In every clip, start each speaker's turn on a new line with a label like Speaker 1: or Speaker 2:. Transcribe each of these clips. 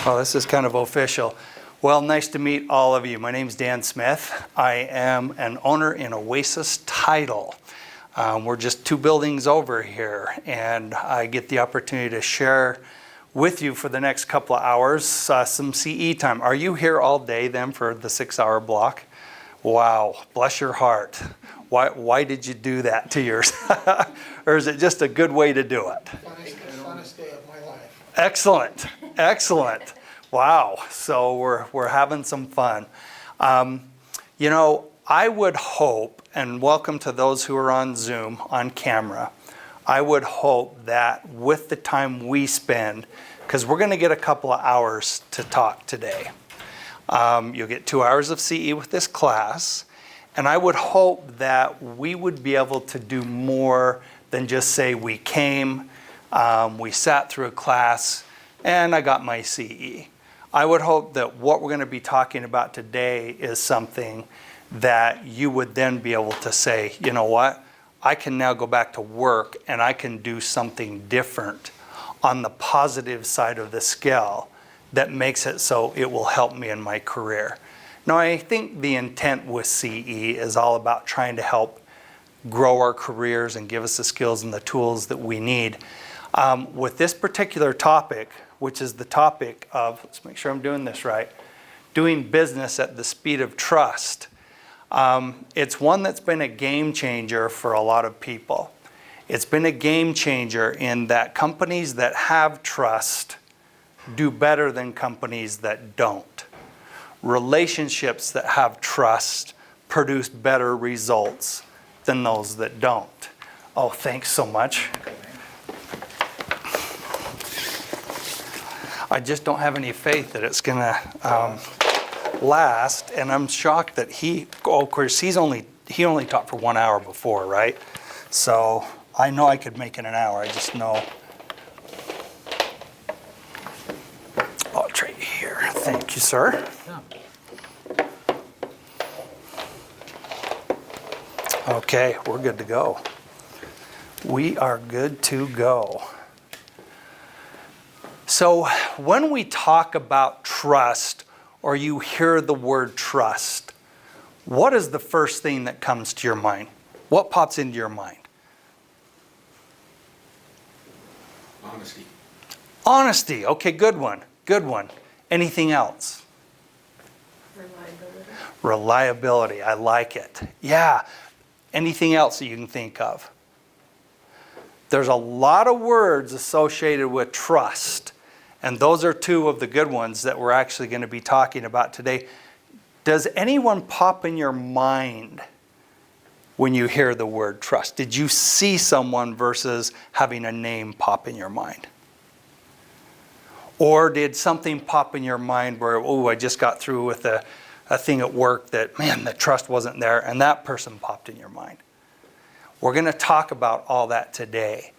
Speaker 1: Well, this is kind of official. Well, nice to meet all of you. My name is Dan Smith. I am an owner in Oasis Title. We're just 2 buildings over here, and I get the opportunity to share with you for the next couple of hours some CE time. Are you here all day then for the 6-hour block? Wow, bless your heart. Why did you do that to yourself? Or is it just a good way to do it?
Speaker 2: Funnest day of my life.
Speaker 1: Excellent, excellent. Wow, so we're having some fun. You know, I would hope, and welcome to those who are on Zoom, on camera, I would hope that with the time we spend, because we're going to get a couple of hours to talk today. You'll get 2 hours of CE with this class, and I would hope that we would be able to do more than just say we came, we sat through a class, and I got my CE. I would hope that what we're going to be talking about today is something that you would then be able to say, you know what, I can now go back to work and I can do something different on the positive side of the scale that makes it so it will help me in my career. Now, I think the intent with CE is all about trying to help grow our careers and give us the skills and the tools that we need. With this particular topic, which is the topic of, let's make sure I'm doing this right, doing business at the speed of trust. It's one that's been a game changer for a lot of people. It's been a game changer in that companies that have trust do better than companies that don't. Relationships that have trust produce better results than those that don't. Oh, thanks so much. I just don't have any faith that it's going to last, and I'm shocked that of course, he only taught for 1 hour before, right? So I know I could make it an hour. I just know. I'll trade here. Thank you, sir. Okay, we're good to go. We are good to go. So when we talk about trust, or you hear the word trust, what is the first thing that comes to your mind? What pops into your mind?
Speaker 2: Honesty.
Speaker 1: Honesty. Okay, good one. Good one. Anything else?
Speaker 3: Reliability.
Speaker 1: Reliability. I like it. Yeah. Anything else that you can think of? There's a lot of words associated with trust. And those are 2 of the good ones that we're actually going to be talking about today. Does anyone pop in your mind when you hear the word trust? Did you see someone versus having a name pop in your mind? Or did something pop in your mind where, oh, I just got through with a thing at work that, man, the trust wasn't there, and that person popped in your mind? We're going to talk about all that today.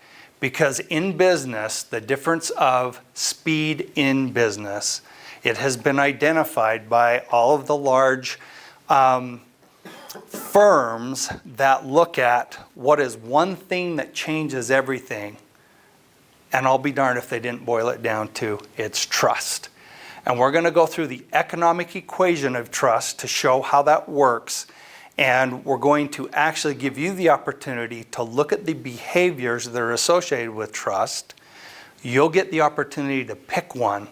Speaker 1: Because in business, the difference of speed in business, it has been identified by all of the large firms that look at what is one thing that changes everything. And I'll be darned if they didn't boil it down to it's trust. And we're going to go through the economic equation of trust to show how that works. And we're going to actually give you the opportunity to look at the behaviors that are associated with trust. You'll get the opportunity to pick one,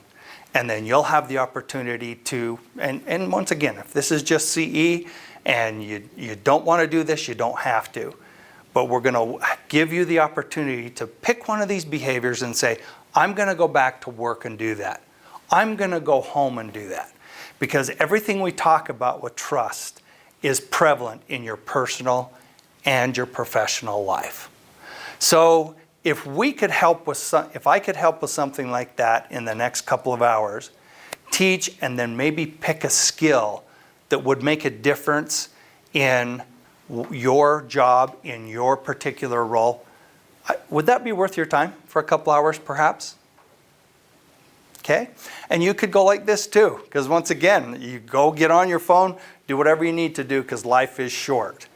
Speaker 1: and then you'll have the opportunity to, and once again, if this is just CE and you don't want to do this, you don't have to. But we're going to give you the opportunity to pick one of these behaviors and say, I'm going to go back to work and do that. I'm going to go home and do that. Because everything we talk about with trust is prevalent in your personal and your professional life. So if I could help with something like that in the next couple of hours, teach and then maybe pick a skill that would make a difference in your job, in your particular role, would that be worth your time for a couple hours perhaps? Okay? And you could go like this too, because once again, you go get on your phone, do whatever you need to do because life is short.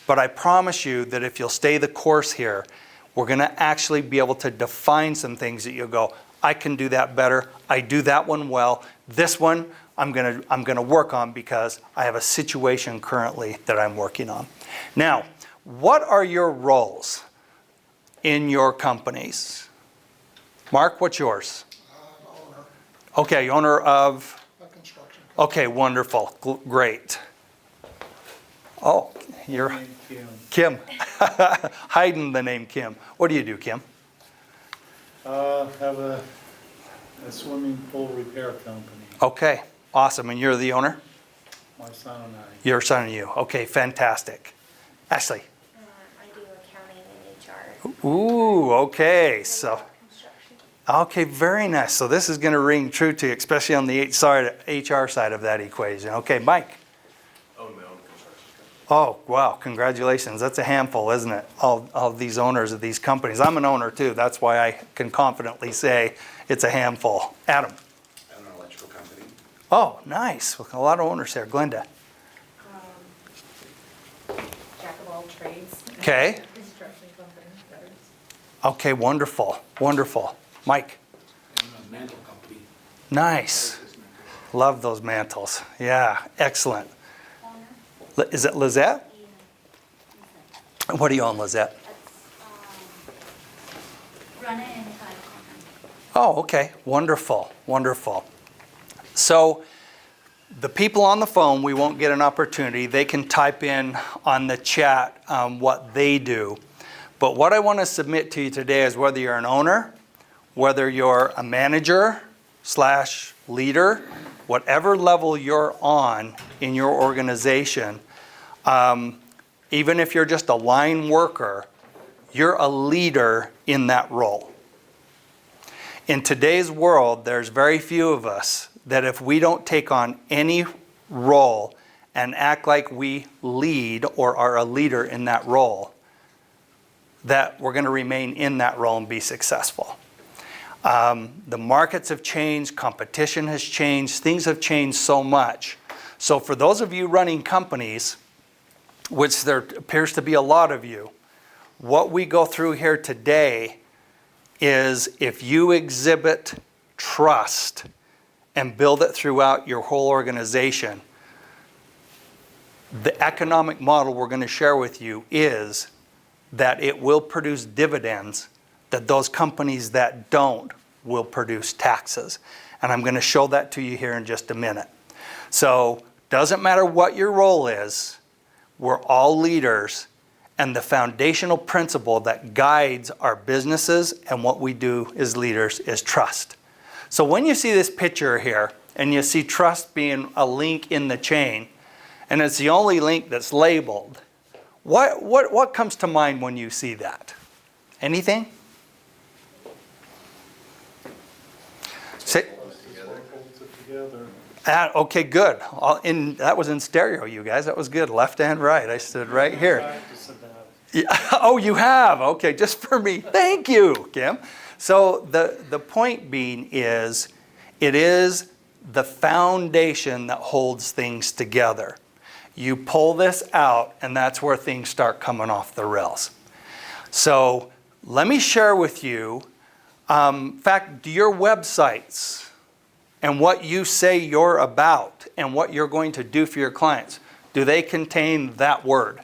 Speaker 1: But I promise you that if you'll stay the course here, we're going to actually be able to define some things that you'll go, I can do that better. I do that one well. This one I'm gonna work on because I have a situation currently that I'm working on. Now, what are your roles in your companies? Mark, what's yours?
Speaker 2: Owner
Speaker 1: Okay, owner of,
Speaker 2: of construction company.
Speaker 1: okay, wonderful, great. Oh, you're
Speaker 3: Name Kim.
Speaker 1: Kim, hiding the name Kim. What do you do, Kim?
Speaker 3: Have a swimming pool repair company,
Speaker 1: Okay, awesome, and you're the owner?
Speaker 3: my son and I.
Speaker 1: Your son and you, okay, fantastic. Ashley?
Speaker 4: I do accounting and HR.
Speaker 1: Ooh, okay, so,
Speaker 4: Construction.
Speaker 1: okay, very nice. So this is gonna ring true to you, especially on the HR side of that equation. Okay, Mike?
Speaker 5: Own my own construction company.
Speaker 1: Oh, wow, congratulations. That's a handful, isn't it? All these owners of these companies. I'm an owner too. That's why I can confidently say it's a handful. Adam?
Speaker 5: I own an electrical company.
Speaker 1: Oh, nice. A lot of owners there. Glenda?
Speaker 6: Jack of all trades.
Speaker 1: Okay.
Speaker 6: Construction company, gutters.
Speaker 1: Okay, wonderful, wonderful. Mike?
Speaker 2: And a mantle company.
Speaker 1: Nice. Love those mantles. Yeah, excellent. Is it Lizette? What do you own, Lizette?
Speaker 4: Run it and tile company.
Speaker 1: Oh, okay, wonderful, wonderful. So the people on the phone, we won't get an opportunity. They can type in on the chat what they do. But what I want to submit to you today is whether you're an owner, whether you're a manager / leader, whatever level you're on in your organization, even if you're just a line worker, you're a leader in that role. In today's world, there's very few of us that if we don't take on any role and act like we lead or are a leader in that role, that we're going to remain in that role and be successful. The markets have changed, competition has changed, things have changed so much. So for those of you running companies, which there appears to be a lot of you, what we go through here today is if you exhibit trust and build it throughout your whole organization, the economic model we're going to share with you is that it will produce dividends that those companies that don't will produce taxes. And I'm going to show that to you here in just a minute. So doesn't matter what your role is, we're all leaders, and the foundational principle that guides our businesses and what we do as leaders is trust. So when you see this picture here, and you see trust being a link in the chain, and it's the only link that's labeled, what comes to mind when you see that? Anything? Say,
Speaker 3: Holds it together.
Speaker 1: okay, good. That was in stereo, you guys. That was good. Left and right. I stood right here.
Speaker 3: Practice about
Speaker 1: Yeah. Oh, you have? Okay, just for me. Thank you, Kim. So the point being is, it is the foundation that holds things together. You pull this out, and that's where things start coming off the rails. So let me share with you, in fact, your websites and what you say you're about and what you're going to do for your clients, do they contain that word?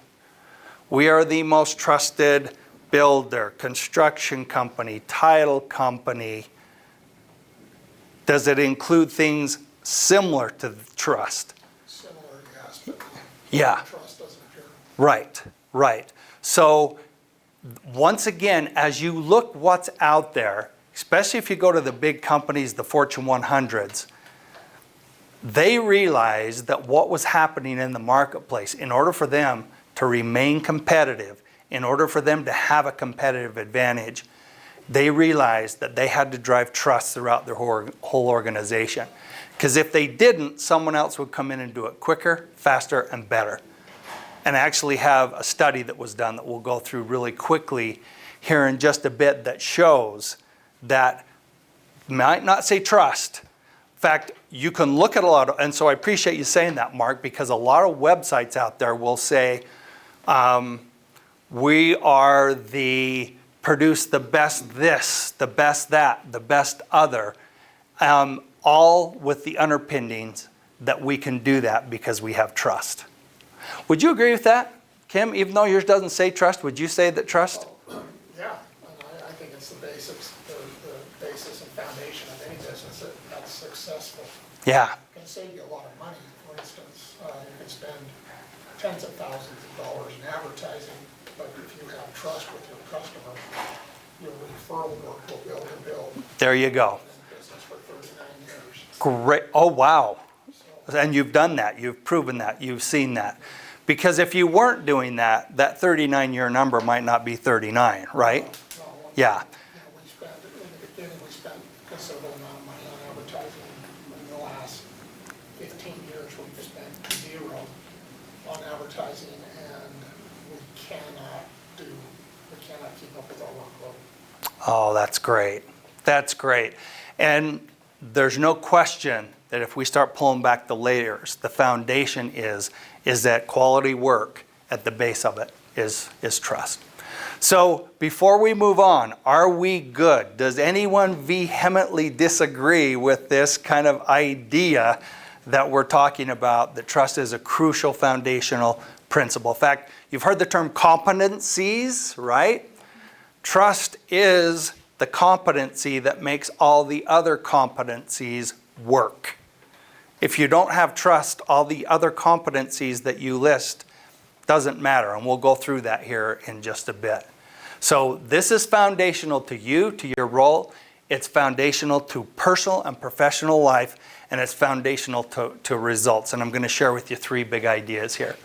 Speaker 1: We are the most trusted builder, construction company, title company. Does it include things similar to trust?
Speaker 2: Similar, yes, but
Speaker 1: Yeah.
Speaker 2: trust doesn't appear.
Speaker 1: Right, right. So once again, as you look what's out there, especially if you go to the big companies, the Fortune 100s, they realized that what was happening in the marketplace, in order for them to remain competitive, in order for them to have a competitive advantage, they realized that they had to drive trust throughout their whole organization. Because if they didn't, someone else would come in and do it quicker, faster, and better. And I actually have a study that was done that we'll go through really quickly here in just a bit that shows that, might not say trust. In fact, you can look at a lot of, and so I appreciate you saying that, Mark, because a lot of websites out there will say, we are produce the best this, the best that, the best other. all with the underpinnings that we can do that because we have trust. Would you agree with that, Kim? Even though yours doesn't say trust, would you say that trust?
Speaker 2: Yeah, and I think it's the basics, the basis and foundation of any business that's successful.
Speaker 1: Yeah,
Speaker 2: It can save you a lot of money. For instance, you can spend tens of thousands of dollars in advertising, but if you have trust with your customer, your referral work will build and build.
Speaker 1: there you go.
Speaker 2: Been in business for 39 years.
Speaker 1: Great. Oh, wow.
Speaker 2: So,
Speaker 1: And you've done that. You've proven that. You've seen that. Because if you weren't doing that, that 39-year number might not be 39, right?
Speaker 2: no,
Speaker 1: Yeah.
Speaker 2: we spent, in the beginning, we spent a considerable amount of money on advertising. In the last 15 years, we've spent zero on advertising, and we cannot keep up with our workload.
Speaker 1: Oh, that's great. That's great. And there's no question that if we start pulling back the layers, the foundation is that quality work at the base of it is trust. So before we move on, are we good? Does anyone vehemently disagree with this kind of idea that we're talking about, that trust is a crucial foundational principle? In fact, you've heard the term competencies, right? Trust is the competency that makes all the other competencies work. If you don't have trust, all the other competencies that you list doesn't matter, and we'll go through that here in just a bit. So this is foundational to you, to your role. It's foundational to personal and professional life, and it's foundational to results. And I'm going to share with you 3 big ideas here.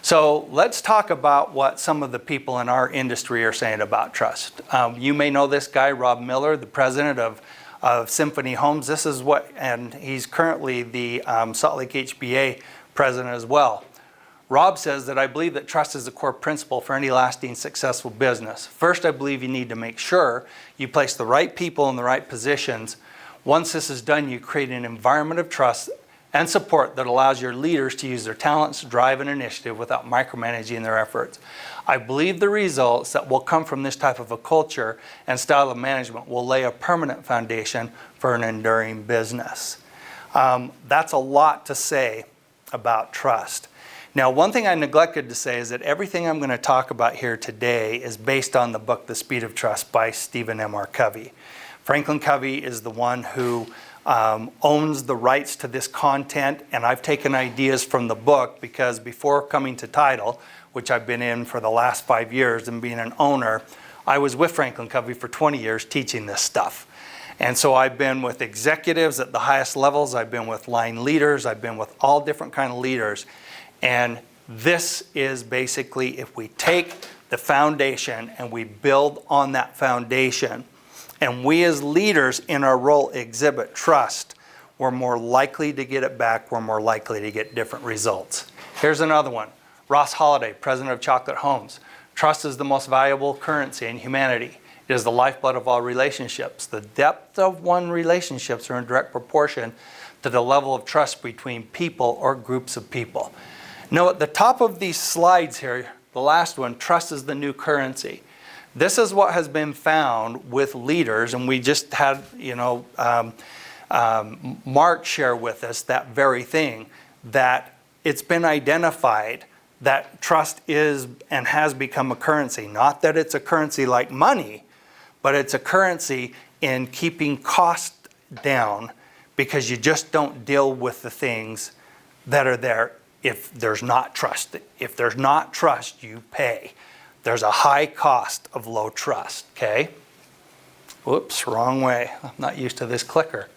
Speaker 1: So let's talk about what some of the people in our industry are saying about trust. You may know this guy, Rob Miller, the president of Symphony Homes. This is what, and he's currently the Salt Lake HBA president as well. Rob says that I believe that trust is the core principle for any lasting successful business. First, I believe you need to make sure you place the right people in the right positions. Once this is done, you create an environment of trust and support that allows your leaders to use their talents, drive, and initiative without micromanaging their efforts. I believe the results that will come from this type of a culture and style of management will lay a permanent foundation for an enduring business. That's a lot to say about trust. Now, one thing I neglected to say is that everything I'm going to talk about here today is based on the book, The Speed of Trust by Stephen M.R. Covey. Franklin Covey is the one who owns the rights to this content, and I've taken ideas from the book because before coming to Tidal, which I've been in for the last 5 years and being an owner, I was with Franklin Covey for 20 years teaching this stuff. And so I've been with executives at the highest levels, I've been with line leaders, I've been with all different kind of leaders. And this is basically, if we take the foundation and we build on that foundation, and we as leaders in our role exhibit trust, we're more likely to get it back, we're more likely to get different results. Here's another one. Ross Holiday, president of Chocolate Homes. Trust is the most valuable currency in humanity. It is the lifeblood of all relationships. The depth of one's relationships are in direct proportion to the level of trust between people or groups of people. Now, at the top of these slides here, the last one, trust is the new currency. This is what has been found with leaders, and we just had, Mark share with us that very thing, that it's been identified that trust is and has become a currency. Not that it's a currency like money, but it's a currency in keeping costs down, because you just don't deal with the things that are there if there's not trust. If there's not trust, you pay. There's a high cost of low trust, okay? Whoops, wrong way. I'm not used to this clicker.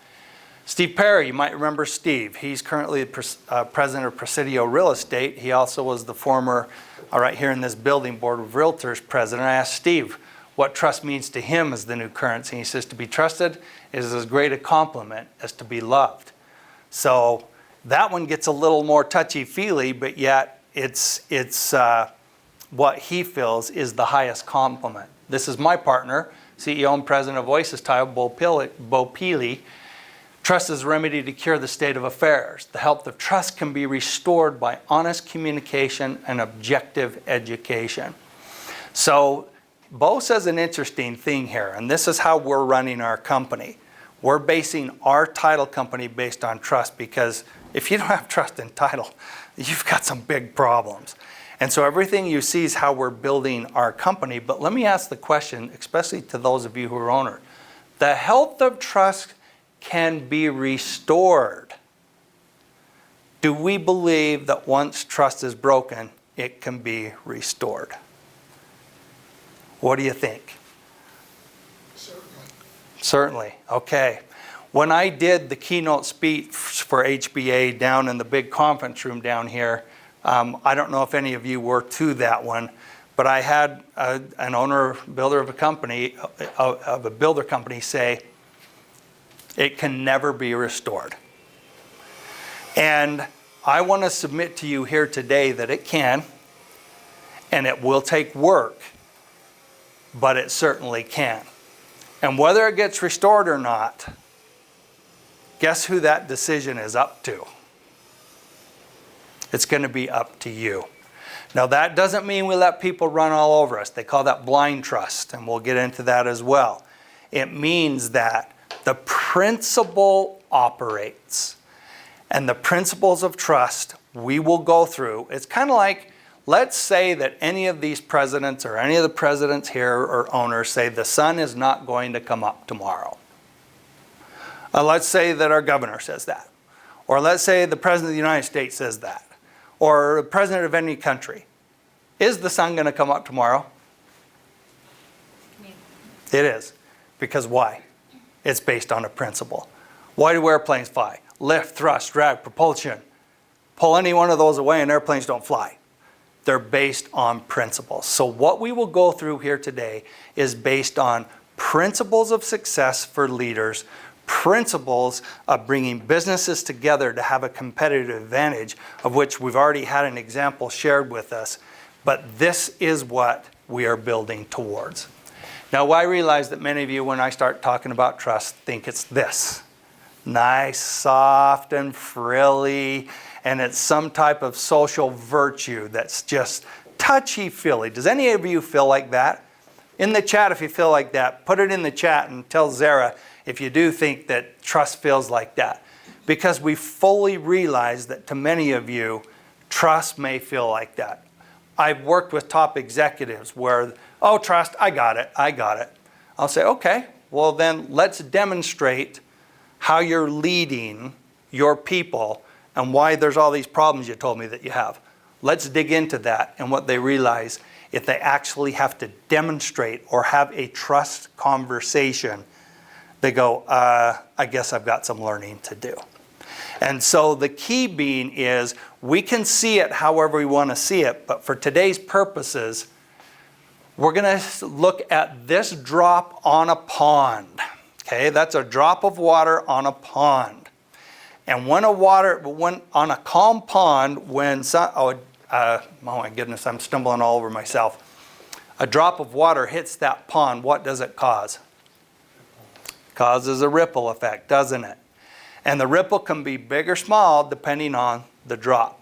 Speaker 1: Steve Perry, you might remember Steve. He's currently president of Presidio Real Estate. He also was the former, right here in this building, Board of Realtors president. I asked Steve what trust means to him as the new currency. He says to be trusted is as great a compliment as to be loved. So that one gets a little more touchy-feely, but yet it's what he feels is the highest compliment. This is my partner, CEO and president of Oasis Tile, Bo Peely. Trust is a remedy to cure the state of affairs. The health of trust can be restored by honest communication and objective education. So Bo says an interesting thing here, and this is how we're running our company. We're basing our title company based on trust, because if you don't have trust in title, you've got some big problems. And so everything you see is how we're building our company. But let me ask the question, especially to those of you who are owners. The health of trust can be restored. Do we believe that once trust is broken, it can be restored? What do you think?
Speaker 2: Certainly.
Speaker 1: Certainly. Okay. When I did the keynote speech for HBA down in the big conference room down here, I don't know if any of you were to that one, but I had an owner, builder of a company, of a builder company say, it can never be restored. And I want to submit to you here today that it can, and it will take work, but it certainly can. And whether it gets restored or not, guess who that decision is up to? It's going to be up to you. Now, that doesn't mean we let people run all over us. They call that blind trust, and we'll get into that as well. It means that the principle operates, and the principles of trust we will go through. It's kind of like, let's say that any of these presidents or any of the presidents here or owners say the sun is not going to come up tomorrow. Let's say that our governor says that. Or let's say the president of the United States says that. Or the president of any country. Is the sun going to come up tomorrow? It is. Because why? It's based on a principle. Why do airplanes fly? Lift, thrust, drag, propulsion. Pull any one of those away and airplanes don't fly. They're based on principles. So what we will go through here today is based on principles of success for leaders, principles of bringing businesses together to have a competitive advantage, of which we've already had an example shared with us. But this is what we are building towards. Now, I realize that many of you, when I start talking about trust, think it's this. Nice, soft, and frilly, and it's some type of social virtue that's just touchy-feely. Does any of you feel like that? In the chat, if you feel like that, put it in the chat and tell Zara if you do think that trust feels like that. Because we fully realize that to many of you, trust may feel like that. I've worked with top executives where, oh, trust, I got it. I'll say, okay, well then let's demonstrate how you're leading your people and why there's all these problems you told me that you have. Let's dig into that and what they realize if they actually have to demonstrate or have a trust conversation. They go, I guess I've got some learning to do. And so the key being is we can see it however we want to see it, but for today's purposes, we're going to look at this drop on a pond. Okay, that's a drop of water on a pond. And when on a calm pond, oh my goodness, I'm stumbling all over myself. A drop of water hits that pond, what does it cause? Causes a ripple effect, doesn't it? And the ripple can be big or small depending on the drop.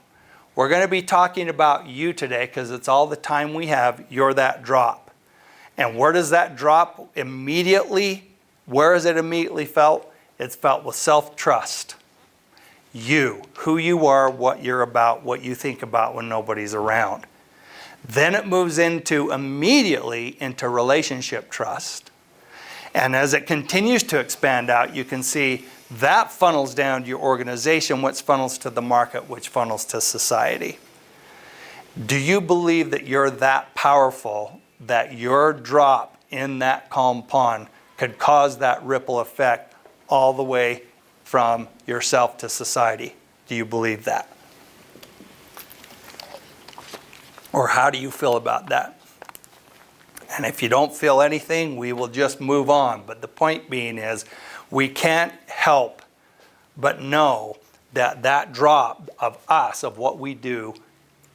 Speaker 1: We're going to be talking about you today because it's all the time we have. You're that drop. And where does that drop immediately, where is it immediately felt? It's felt with self-trust. You, who you are, what you're about, what you think about when nobody's around. Then it moves immediately into relationship trust. And as it continues to expand out, you can see that funnels down to your organization, which funnels to the market, which funnels to society. Do you believe that you're that powerful, that your drop in that calm pond could cause that ripple effect all the way from yourself to society? Do you believe that? Or how do you feel about that? And if you don't feel anything, we will just move on. But the point being is, we can't help but know that that drop of us, of what we do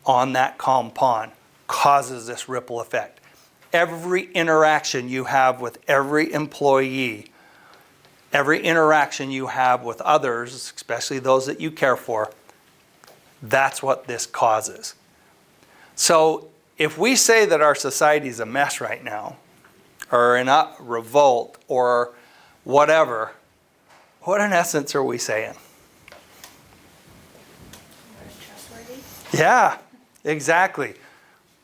Speaker 1: on that calm pond, causes this ripple effect. Every interaction you have with every employee, every interaction you have with others, especially those that you care for, that's what this causes. So if we say that our society is a mess right now, or in a revolt, or whatever, What in essence are we saying?
Speaker 4: We're trustworthy.
Speaker 1: Yeah, exactly.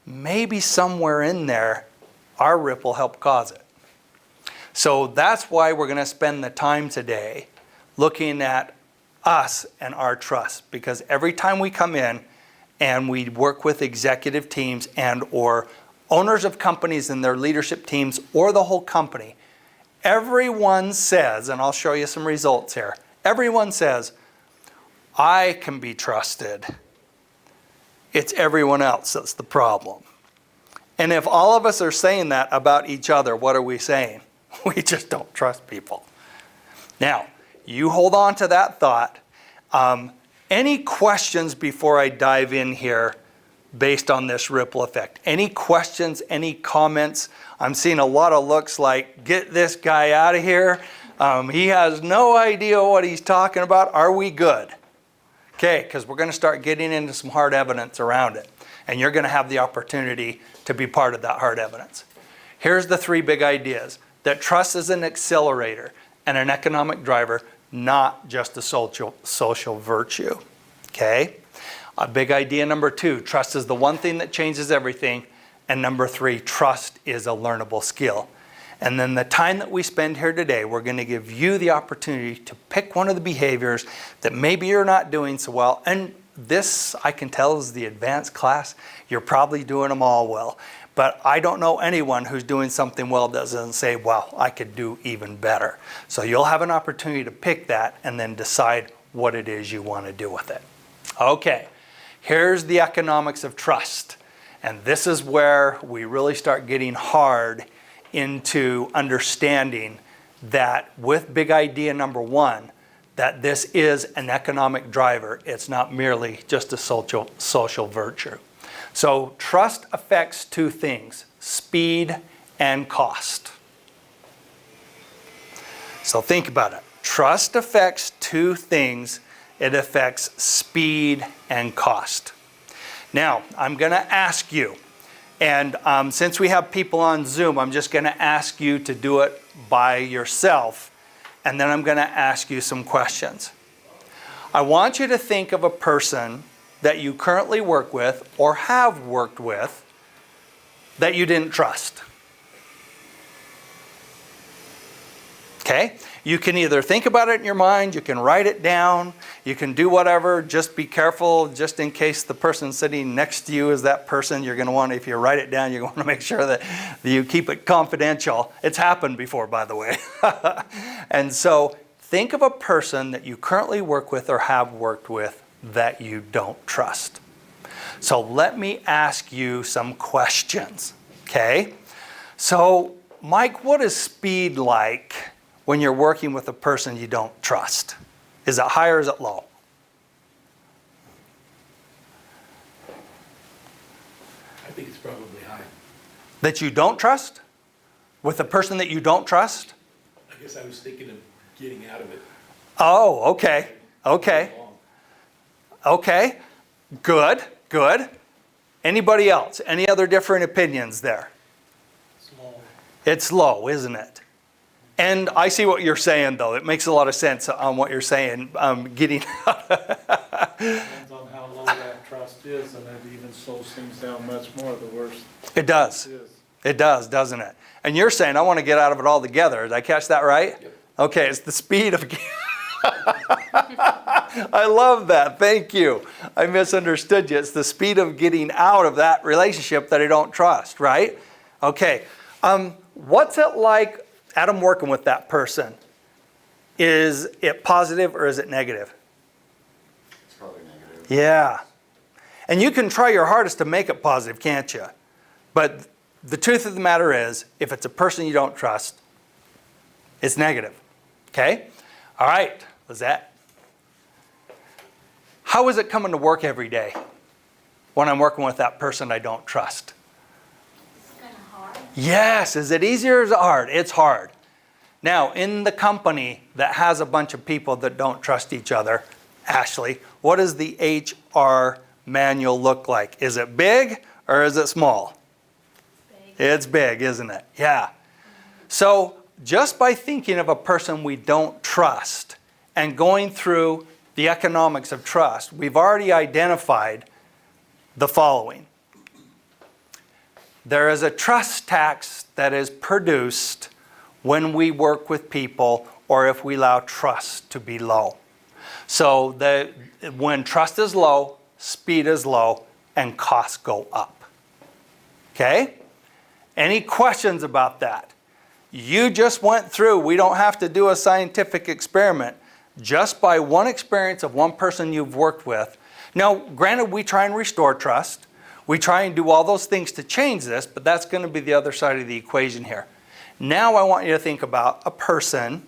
Speaker 1: Maybe somewhere in there, our ripple helped cause it. So that's why we're going to spend the time today looking at us and our trust. Because every time we come in and we work with executive teams and or owners of companies and their leadership teams or the whole company, everyone says, and I'll show you some results here, everyone says, I can be trusted. It's everyone else that's the problem. And if all of us are saying that about each other, what are we saying? We just don't trust people. Now, you hold on to that thought. Any questions before I dive in here based on this ripple effect? Any questions, any comments? I'm seeing a lot of looks like, get this guy out of here. He has no idea what he's talking about. Are we good? Okay, because we're going to start getting into some hard evidence around it. And you're going to have the opportunity to be part of that hard evidence. Here's the three big ideas. That trust is an accelerator and an economic driver, not just a social virtue. Okay? Big idea number 2, trust is the one thing that changes everything. And number 3, trust is a learnable skill. And then the time that we spend here today, we're going to give you the opportunity to pick one of the behaviors that maybe you're not doing so well. And this, I can tell, is the advanced class. You're probably doing them all well. But I don't know anyone who's doing something well that doesn't say, wow, I could do even better. So you'll have an opportunity to pick that and then decide what it is you want to do with it. Okay, here's the economics of trust. And this is where we really start getting hard into understanding that with big idea number 1, that this is an economic driver. It's not merely just a social virtue. So trust affects 2 things, speed and cost. So think about it. Trust affects 2 things. It affects speed and cost. Now, I'm going to ask you, and since we have people on Zoom, I'm just going to ask you to do it by yourself, and then I'm going to ask you some questions. I want you to think of a person that you currently work with or have worked with that you didn't trust. Okay? You can either think about it in your mind, you can write it down, you can do whatever. Just be careful, just in case the person sitting next to you is that person. You're going to want, if you write it down, you're going to make sure that you keep it confidential. It's happened before, by the way. And so think of a person that you currently work with or have worked with that you don't trust. So let me ask you some questions, okay? So, Mike, what is speed like when you're working with a person you don't trust? Is it high or is it low?
Speaker 5: I think it's probably high.
Speaker 1: That you don't trust? With a person that you don't trust?
Speaker 5: I guess I was thinking of getting out of it.
Speaker 1: Oh, okay, okay. Okay, good, good. Anybody else? Any other different opinions there?
Speaker 2: Small.
Speaker 1: It's low, isn't it? And I see what you're saying, though. It makes a lot of sense on what you're saying. Getting
Speaker 3: Depends on how low that trust is, and it even slows things down much more, the worse
Speaker 1: it does.
Speaker 3: it is.
Speaker 1: It does, doesn't it? And you're saying, I want to get out of it altogether. Did I catch that right?
Speaker 5: Yep.
Speaker 1: Okay, it's the speed of... I love that. Thank you. I misunderstood you. It's the speed of getting out of that relationship that I don't trust, right? Okay. What's it like, Adam, working with that person? Is it positive or is it negative?
Speaker 5: It's probably negative.
Speaker 1: Yeah. And you can try your hardest to make it positive, can't you? But the truth of the matter is, if it's a person you don't trust, it's negative. Okay? All right, Lizette. How is it coming to work every day when I'm working with that person I don't trust?
Speaker 4: It's kind of hard.
Speaker 1: Yes. Is it easier or is it hard? It's hard. Now, in the company that has a bunch of people that don't trust each other, Ashley, what does the HR manual look like? Is it big or is it small?
Speaker 4: Big.
Speaker 1: It's big, isn't it? Yeah. So just by thinking of a person we don't trust, and going through the economics of trust, we've already identified the following. There is a trust tax that is produced when we work with people or if we allow trust to be low. So when trust is low, speed is low, and costs go up. Okay? Any questions about that? You just went through, we don't have to do a scientific experiment, just by one experience of one person you've worked with. Now, granted, we try and restore trust. We try and do all those things to change this, but that's going to be the other side of the equation here. Now I want you to think about a person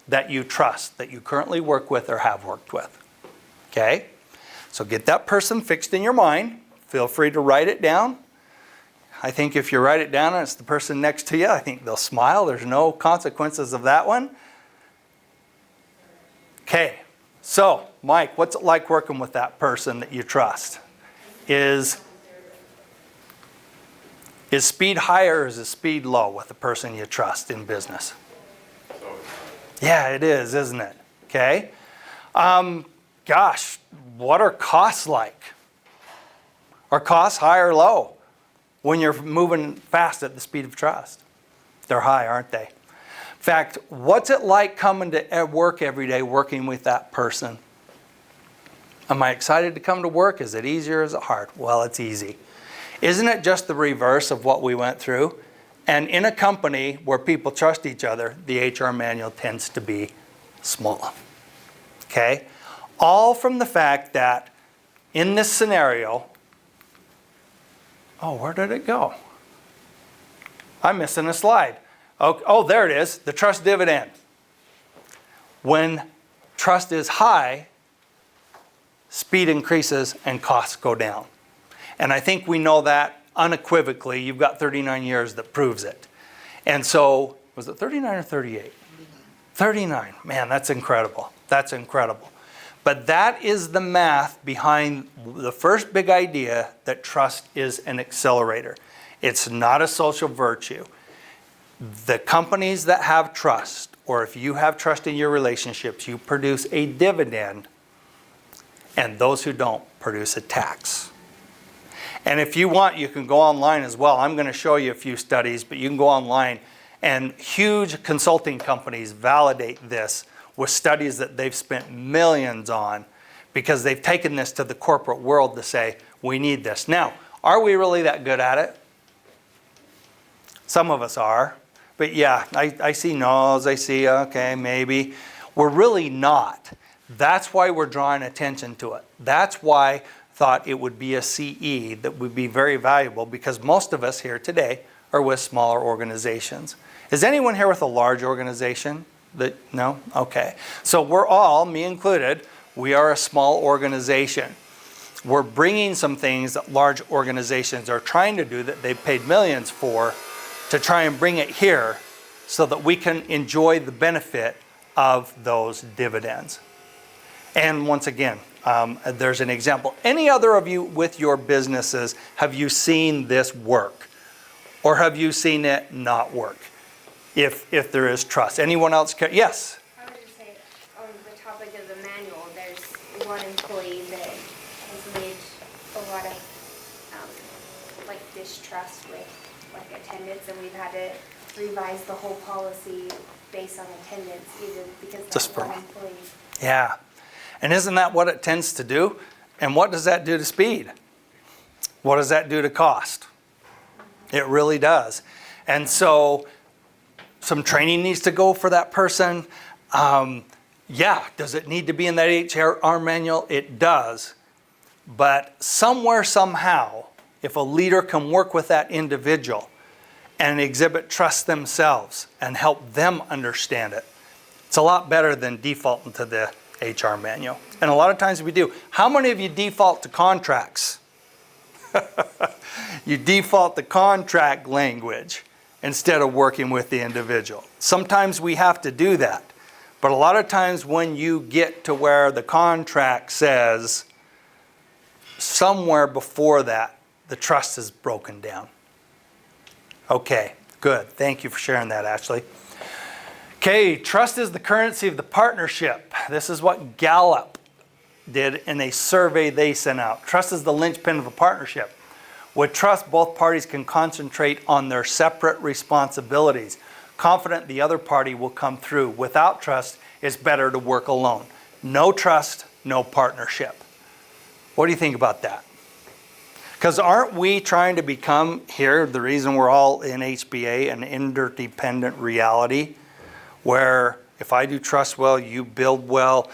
Speaker 1: that you trust, that you currently work with or have worked with. Okay? So get that person fixed in your mind. Feel free to write it down. I think if you write it down and it's the person next to you, I think they'll smile. There's no consequences of that one. Okay, so Mike, what's it like working with that person that you trust? Is speed higher or is speed low with the person you trust in business? Yeah, it is, isn't it? Okay. Gosh, what are costs like? Are costs high or low when you're moving fast at the speed of trust? They're high, aren't they? In fact, what's it like coming to work every day working with that person? Am I excited to come to work? Is it easier or is it hard? Well, it's easy. Isn't it just the reverse of what we went through? And in a company where people trust each other, the HR manual tends to be small. Okay? All from the fact that in this scenario, oh, where did it go? I'm missing a slide. Oh, there it is, the trust dividend. When trust is high, speed increases and costs go down. And I think we know that unequivocally. You've got 39 years that proves it. And so, was it 39 or 38? 39. Man, that's incredible. That's incredible. But that is the math behind the first big idea that trust is an accelerator. It's not a social virtue. The companies that have trust, or if you have trust in your relationships, you produce a dividend, and those who don't produce a tax. And if you want, you can go online as well. I'm going to show you a few studies, but you can go online, and huge consulting companies validate this with studies that they've spent millions on because they've taken this to the corporate world to say, we need this. Now, are we really that good at it? Some of us are. But yeah, I see no's, I see, okay, maybe. We're really not. That's why we're drawing attention to it. That's why I thought it would be a CE that would be very valuable, because most of us here today are with smaller organizations. Is anyone here with a large organization? No? Okay. So we're all, me included, we are a small organization. We're bringing some things that large organizations are trying to do that they've paid millions for, to try and bring it here so that we can enjoy the benefit of those dividends. And once again, there's an example. Any other of you with your businesses, have you seen this work? Or have you seen it not work? If there is trust. Anyone else? Yes?
Speaker 7: I would just say, on the topic of the manual, there's one employee that has made a lot of, distrust with, attendance, and we've had to revise the whole policy based on attendance, either because
Speaker 1: Just
Speaker 7: that
Speaker 1: for-
Speaker 7: one employee.
Speaker 1: Yeah. And isn't that what it tends to do? And what does that do to speed? What does that do to cost? It really does. And so some training needs to go for that person. Yeah, does it need to be in that HR manual? It does. But somewhere, somehow, if a leader can work with that individual and exhibit trust themselves and help them understand it, it's a lot better than defaulting to the HR manual. And a lot of times we do. How many of you default to contracts? You default to contract language instead of working with the individual. Sometimes we have to do that. But a lot of times when you get to where the contract says, somewhere before that, the trust is broken down. Okay, good. Thank you for sharing that, Ashley. Okay, trust is the currency of the partnership. This is what Gallup did in a survey they sent out. Trust is the linchpin of a partnership. With trust, both parties can concentrate on their separate responsibilities, confident the other party will come through. Without trust, it's better to work alone. No trust, no partnership. What do you think about that? Because aren't we trying to become here, the reason we're all in HBA, an interdependent reality, where if I do trust well, you build well,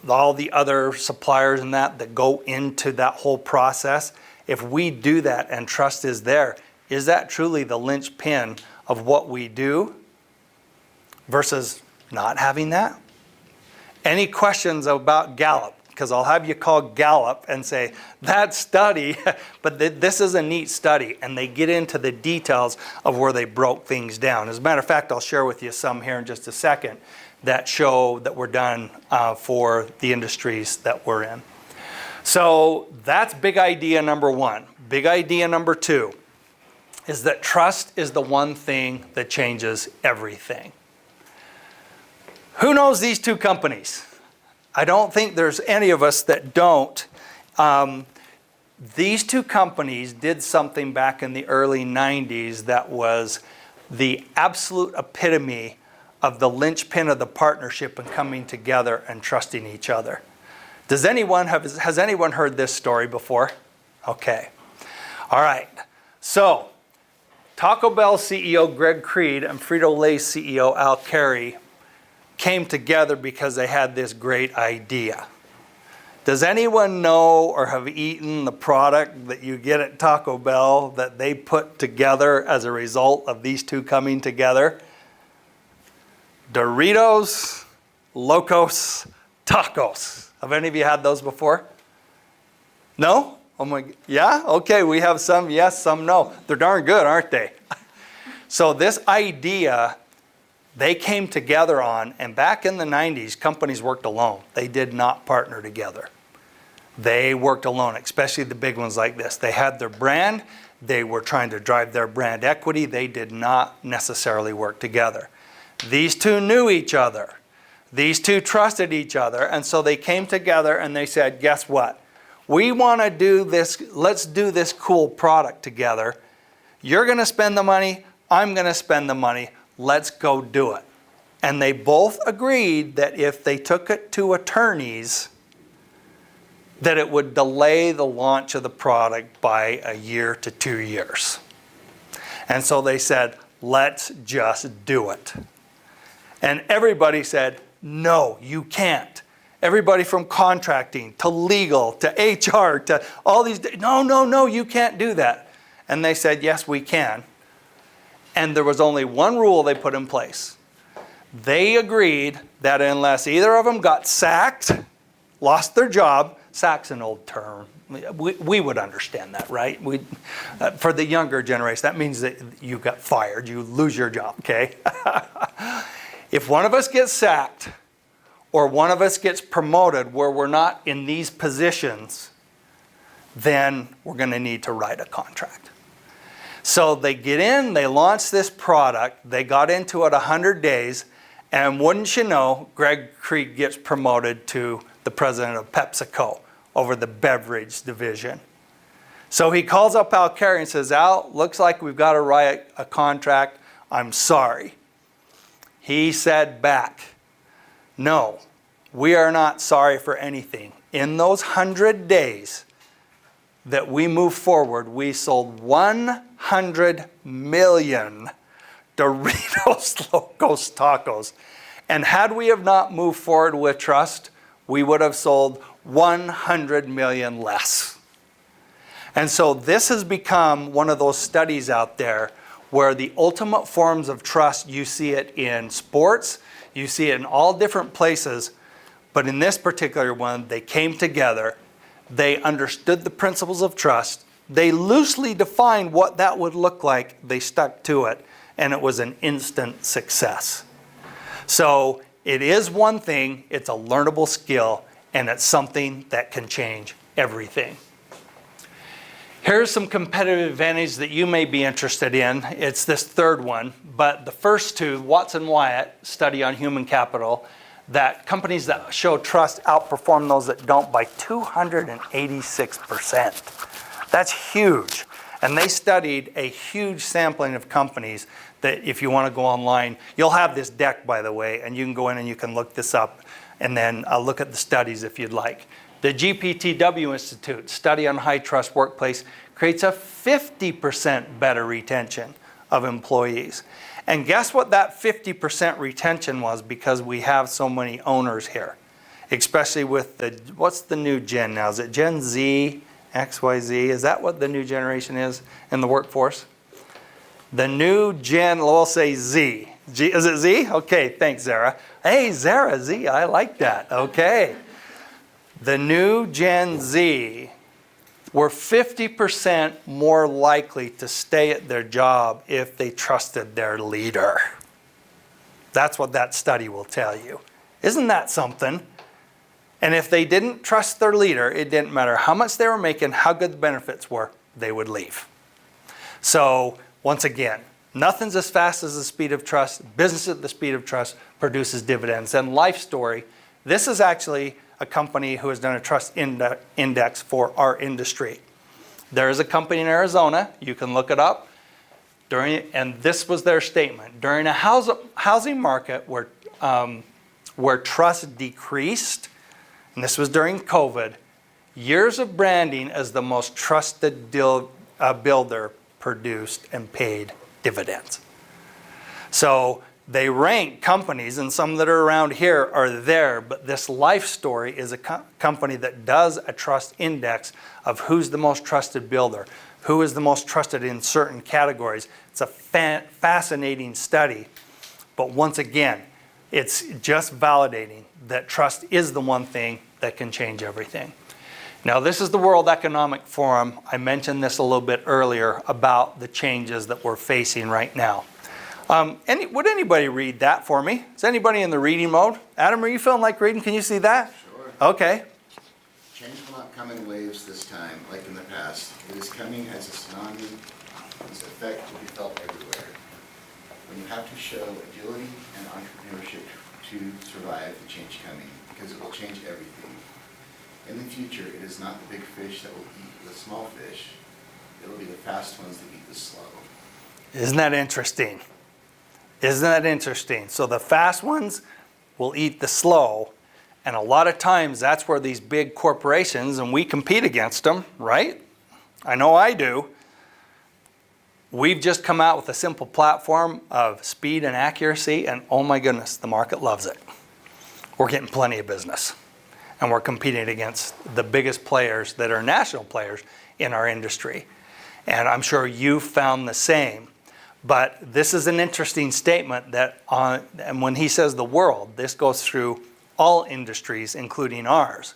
Speaker 1: all the other suppliers and that go into that whole process, if we do that and trust is there, is that truly the linchpin of what we do versus not having that? Any questions about Gallup? Because I'll have you call Gallup and say, that study, but this is a neat study, and they get into the details of where they broke things down. As a matter of fact, I'll share with you some here in just a second that show that were done for the industries that we're in. So that's big idea number one. Big idea number two is that trust is the one thing that changes everything. Who knows these two companies? I don't think there's any of us that don't. These two companies did something back in the early 90s that was the absolute epitome of the linchpin of the partnership and coming together and trusting each other. Has anyone heard this story before? Okay. All right. So, Taco Bell CEO Greg Creed and Frito-Lay CEO Al Carey came together because they had this great idea. Does anyone know or have eaten the product that you get at Taco Bell that they put together as a result of these two coming together? Doritos Locos Tacos. Have any of you had those before? No? Oh my, yeah? Okay, we have some yes, some no. They're darn good, aren't they? So this idea they came together on, and back in the 90s, companies worked alone. They did not partner together. They worked alone, especially the big ones like this. They had their brand. They were trying to drive their brand equity. They did not necessarily work together. These two knew each other. These two trusted each other, and so they came together and they said, guess what? We want to do this, let's do this cool product together. You're going to spend the money, I'm going to spend the money. Let's go do it. And they both agreed that if they took it to attorneys, that it would delay the launch of the product by a year to 2 years. And so they said, let's just do it. And everybody said, no, you can't. Everybody from contracting to legal to HR to all these, no, you can't do that. And they said, yes, we can. And there was only one rule they put in place. They agreed that unless either of them got sacked, lost their job, sack's an old term. We would understand that, right? For the younger generation, that means that you got fired, you lose your job, okay? If one of us gets sacked or one of us gets promoted where we're not in these positions, then we're going to need to write a contract. So they get in, they launch this product, they got into it 100 days, and wouldn't you know, Greg Creed gets promoted to the president of PepsiCo over the beverage division. So he calls up Al Carey and says, Al, looks like we've got to write a contract. I'm sorry. He said back, no, we are not sorry for anything. In those 100 days that we moved forward, we sold 100 million Doritos Locos Tacos. And had we have not moved forward with trust, we would have sold 100 million less. And so this has become one of those studies out there where the ultimate forms of trust, you see it in sports, you see it in all different places, but in this particular one, they came together, they understood the principles of trust, they loosely defined what that would look like, they stuck to it, and it was an instant success. So it is one thing, it's a learnable skill, and it's something that can change everything. Here's some competitive advantage that you may be interested in. It's this third one, but the first two, Watson Wyatt study on human capital, that companies that show trust outperform those that don't by 286%. That's huge. And they studied a huge sampling of companies that, if you want to go online, you'll have this deck, by the way, and you can go in and you can look this up and then look at the studies if you'd like. The GPTW Institute study on high trust workplace creates a 50% better retention of employees. And guess what that 50% retention was, because we have so many owners here, especially with what's the new gen now? Is it Gen Z, XYZ? Is that what the new generation is in the workforce? The new gen, we'll say Z. Is it Z? Okay, thanks, Zara. Hey, Zara, Z, I like that. Okay. The new Gen Z were 50% more likely to stay at their job if they trusted their leader. That's what that study will tell you. Isn't that something? And if they didn't trust their leader, it didn't matter how much they were making, how good the benefits were, they would leave. So, once again, nothing's as fast as the speed of trust. Business at the speed of trust produces dividends. And Life Story, this is actually a company who has done a trust index for our industry. There is a company in Arizona, you can look it up, and this was their statement. During a housing market where trust decreased, and this was during COVID, years of branding as the most trusted builder produced and paid dividends. So they rank companies, and some that are around here are there, but this Life Story is a company that does a trust index of who's the most trusted builder, who is the most trusted in certain categories. It's a fascinating study, but once again, it's just validating that trust is the one thing that can change everything. Now, this is the World Economic Forum. I mentioned this a little bit earlier about the changes that we're facing right now. Would anybody read that for me? Is anybody in the reading mode? Adam, are you feeling like reading? Can you see that?
Speaker 8: Sure.
Speaker 1: Okay.
Speaker 8: Change will not come in waves this time, like in the past. It is coming as a tsunami. Its effect will be felt everywhere. When you have to show agility and entrepreneurship to survive the change coming, because it will change everything. In the future, it is not the big fish that will eat the small fish. It will be the fast ones that eat the slow.
Speaker 1: Isn't that interesting? Isn't that interesting? So the fast ones will eat the slow, and a lot of times that's where these big corporations, and we compete against them, right? I know I do. We've just come out with a simple platform of speed and accuracy, and oh my goodness, the market loves it. We're getting plenty of business, and we're competing against the biggest players that are national players in our industry. And I'm sure you found the same. But this is an interesting statement that, and when he says the world, this goes through all industries, including ours.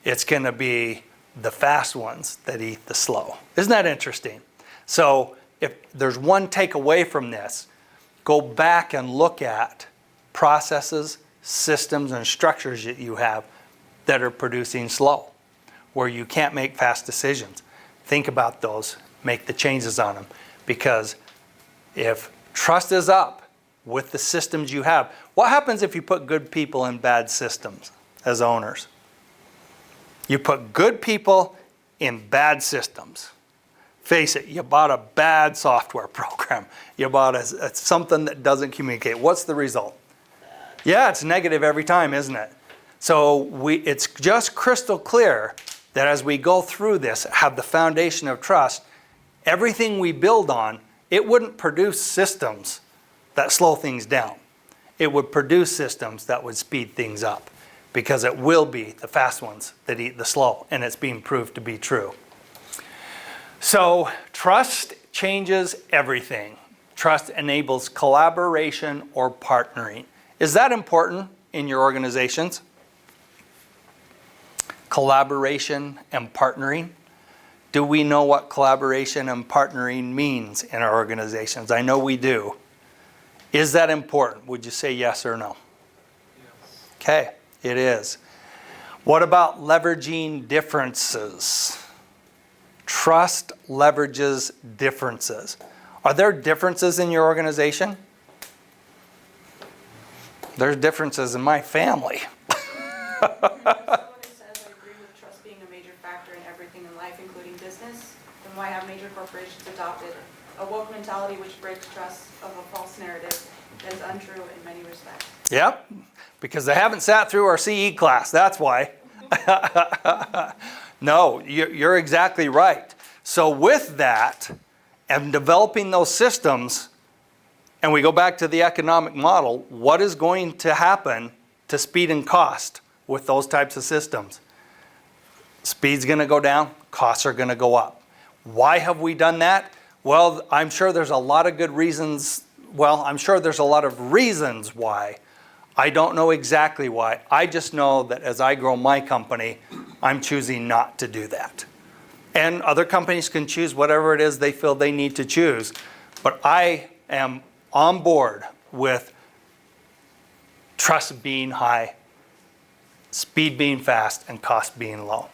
Speaker 1: It's going to be the fast ones that eat the slow. Isn't that interesting? So if there's one takeaway from this, go back and look at processes, systems, and structures that you have that are producing slow, where you can't make fast decisions. Think about those, make the changes on them, because if trust is up with the systems you have, what happens if you put good people in bad systems as owners? You put good people in bad systems. Face it, you bought a bad software program. You bought something that doesn't communicate. What's the result? Yeah, it's negative every time, isn't it? So it's just crystal clear that as we go through this, have the foundation of trust, everything we build on, it wouldn't produce systems that slow things down. It would produce systems that would speed things up, because it will be the fast ones that eat the slow, and it's being proved to be true. So trust changes everything. Trust enables collaboration or partnering. Is that important in your organizations? Collaboration and partnering? Do we know what collaboration and partnering means in our organizations? I know we do. Is that important? Would you say yes or no?
Speaker 3: Yes.
Speaker 1: Okay, it is. What about leveraging differences? Trust leverages differences. Are there differences in your organization? There's differences in my family.
Speaker 6: Someone who says, I agree with trust being a major factor in everything in life, including business, then why have major corporations adopted a woke mentality which breaks trust of a false narrative that is untrue in many respects?
Speaker 1: Yep, because they haven't sat through our CE class, that's why. No, you're exactly right. So with that, and developing those systems, and we go back to the economic model, what is going to happen to speed and cost with those types of systems? Speed's going to go down, costs are going to go up. Why have we done that? Well, I'm sure there's a lot of good reasons. Well, I'm sure there's a lot of reasons why. I don't know exactly why. I just know that as I grow my company, I'm choosing not to do that. And other companies can choose whatever it is they feel they need to choose. But I am on board with trust being high, speed being fast, and cost being low.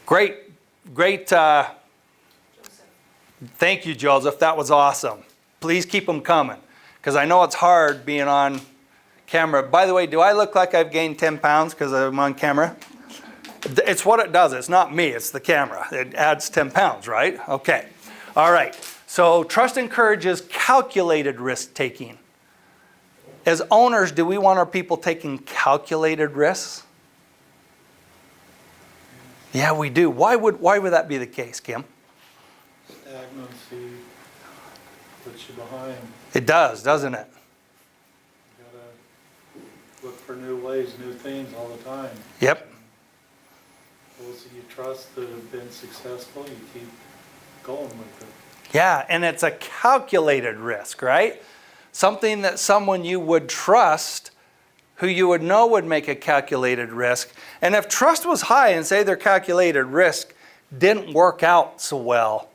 Speaker 1: Great. Thank you, Joseph. That was awesome. Please keep them coming, because I know it's hard being on camera. By the way, do I look like I've gained 10 pounds because I'm on camera? It's what it does. It's not me. It's the camera. It adds 10 pounds, right? Okay. All right. So trust encourages calculated risk taking. As owners, do we want our people taking calculated risks? Yeah, we do. Why would that be the case, Kim?
Speaker 3: Stagnancy puts you behind.
Speaker 1: It does, doesn't it?
Speaker 3: You gotta look for new ways, new things all the time.
Speaker 1: Yep.
Speaker 3: Those that you trust that have been successful, you keep going with it.
Speaker 1: Yeah, and it's a calculated risk, right? Something that someone you would trust, who you would know would make a calculated risk. And if trust was high and say their calculated risk didn't work out so well,